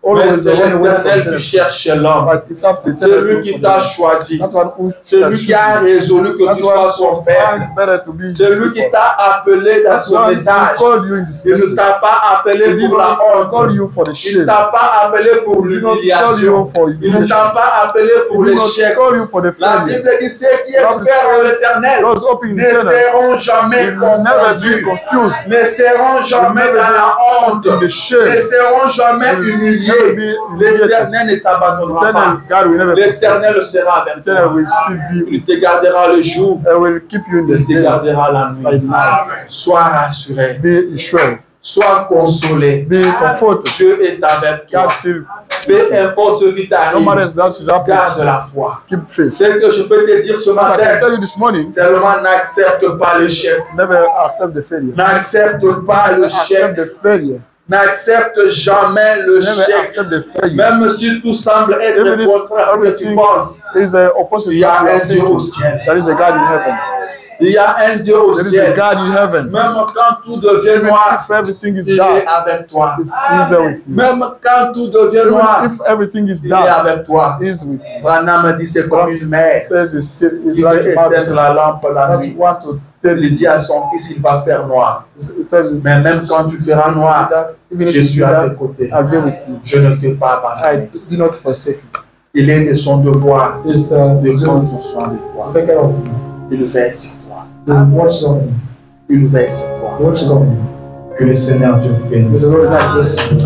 Mais c'est l'Éternel qui cherche l'homme. C'est lui qui t'a choisi. C'est lui qui a résolu que tu sois son frère. C'est lui qui t'a appelé dans son message. Il ne t'a pas appelé pour la honte. Il ne t'a pas appelé pour l'humiliation. Il ne t'a pas appelé pour l'échec. La Bible dit ceux qui espèrent en l'Éternel ne seront jamais confondus, ne seront jamais dans la honte, ne seront jamais humiliés. L'Éternel ne t'abandonnera pas. L'Éternel sera avec toi. Il te gardera le jour. Il te gardera la nuit. Sois rassuré. Sois consolé. Dieu est avec toi. Peu importe ce qui No t'arrive, matter what is happening, garde la foi. keep faith. Ce que je peux te dire ce As I can matin, tell you this morning, seulement n'accepte pas l'échec. never accept the failure. N'accepte pas Never accept l'échec. the failure. N'accepte jamais Never l'échec. accept the failure. Même si tout semble être Even if contraire à ce que tu everything penses, is opposite il y a to un what Dieu you au think. ciel. There is a God in heaven. Il y a un Dieu au There is a ciel. God in heaven. Même quand tout devient Even noir, if everything is il est dark, avec toi. it's easy with you. Même quand tout devient Even noir, if everything is il est dark, avec toi. He's with you. Branham dit c'est comme une mère. Says it's Il like veut a mother. éteindre la lampe la That's nuit. want to tell Il you. dit à son fils, il va faire noir. It tells you Mais même quand tu feras noir, that even if je you suis do à that, tes côtés. I'll be with you. Je ne t'ai pas abandonné. I do not forsake you. Il est de son devoir It's de prendre soin de toi. take care of you. Il veille sur toi. The watch on you. Il veille sur toi. The watch is on you. Que le Seigneur Dieu vous bénisse. May the Lord bless you.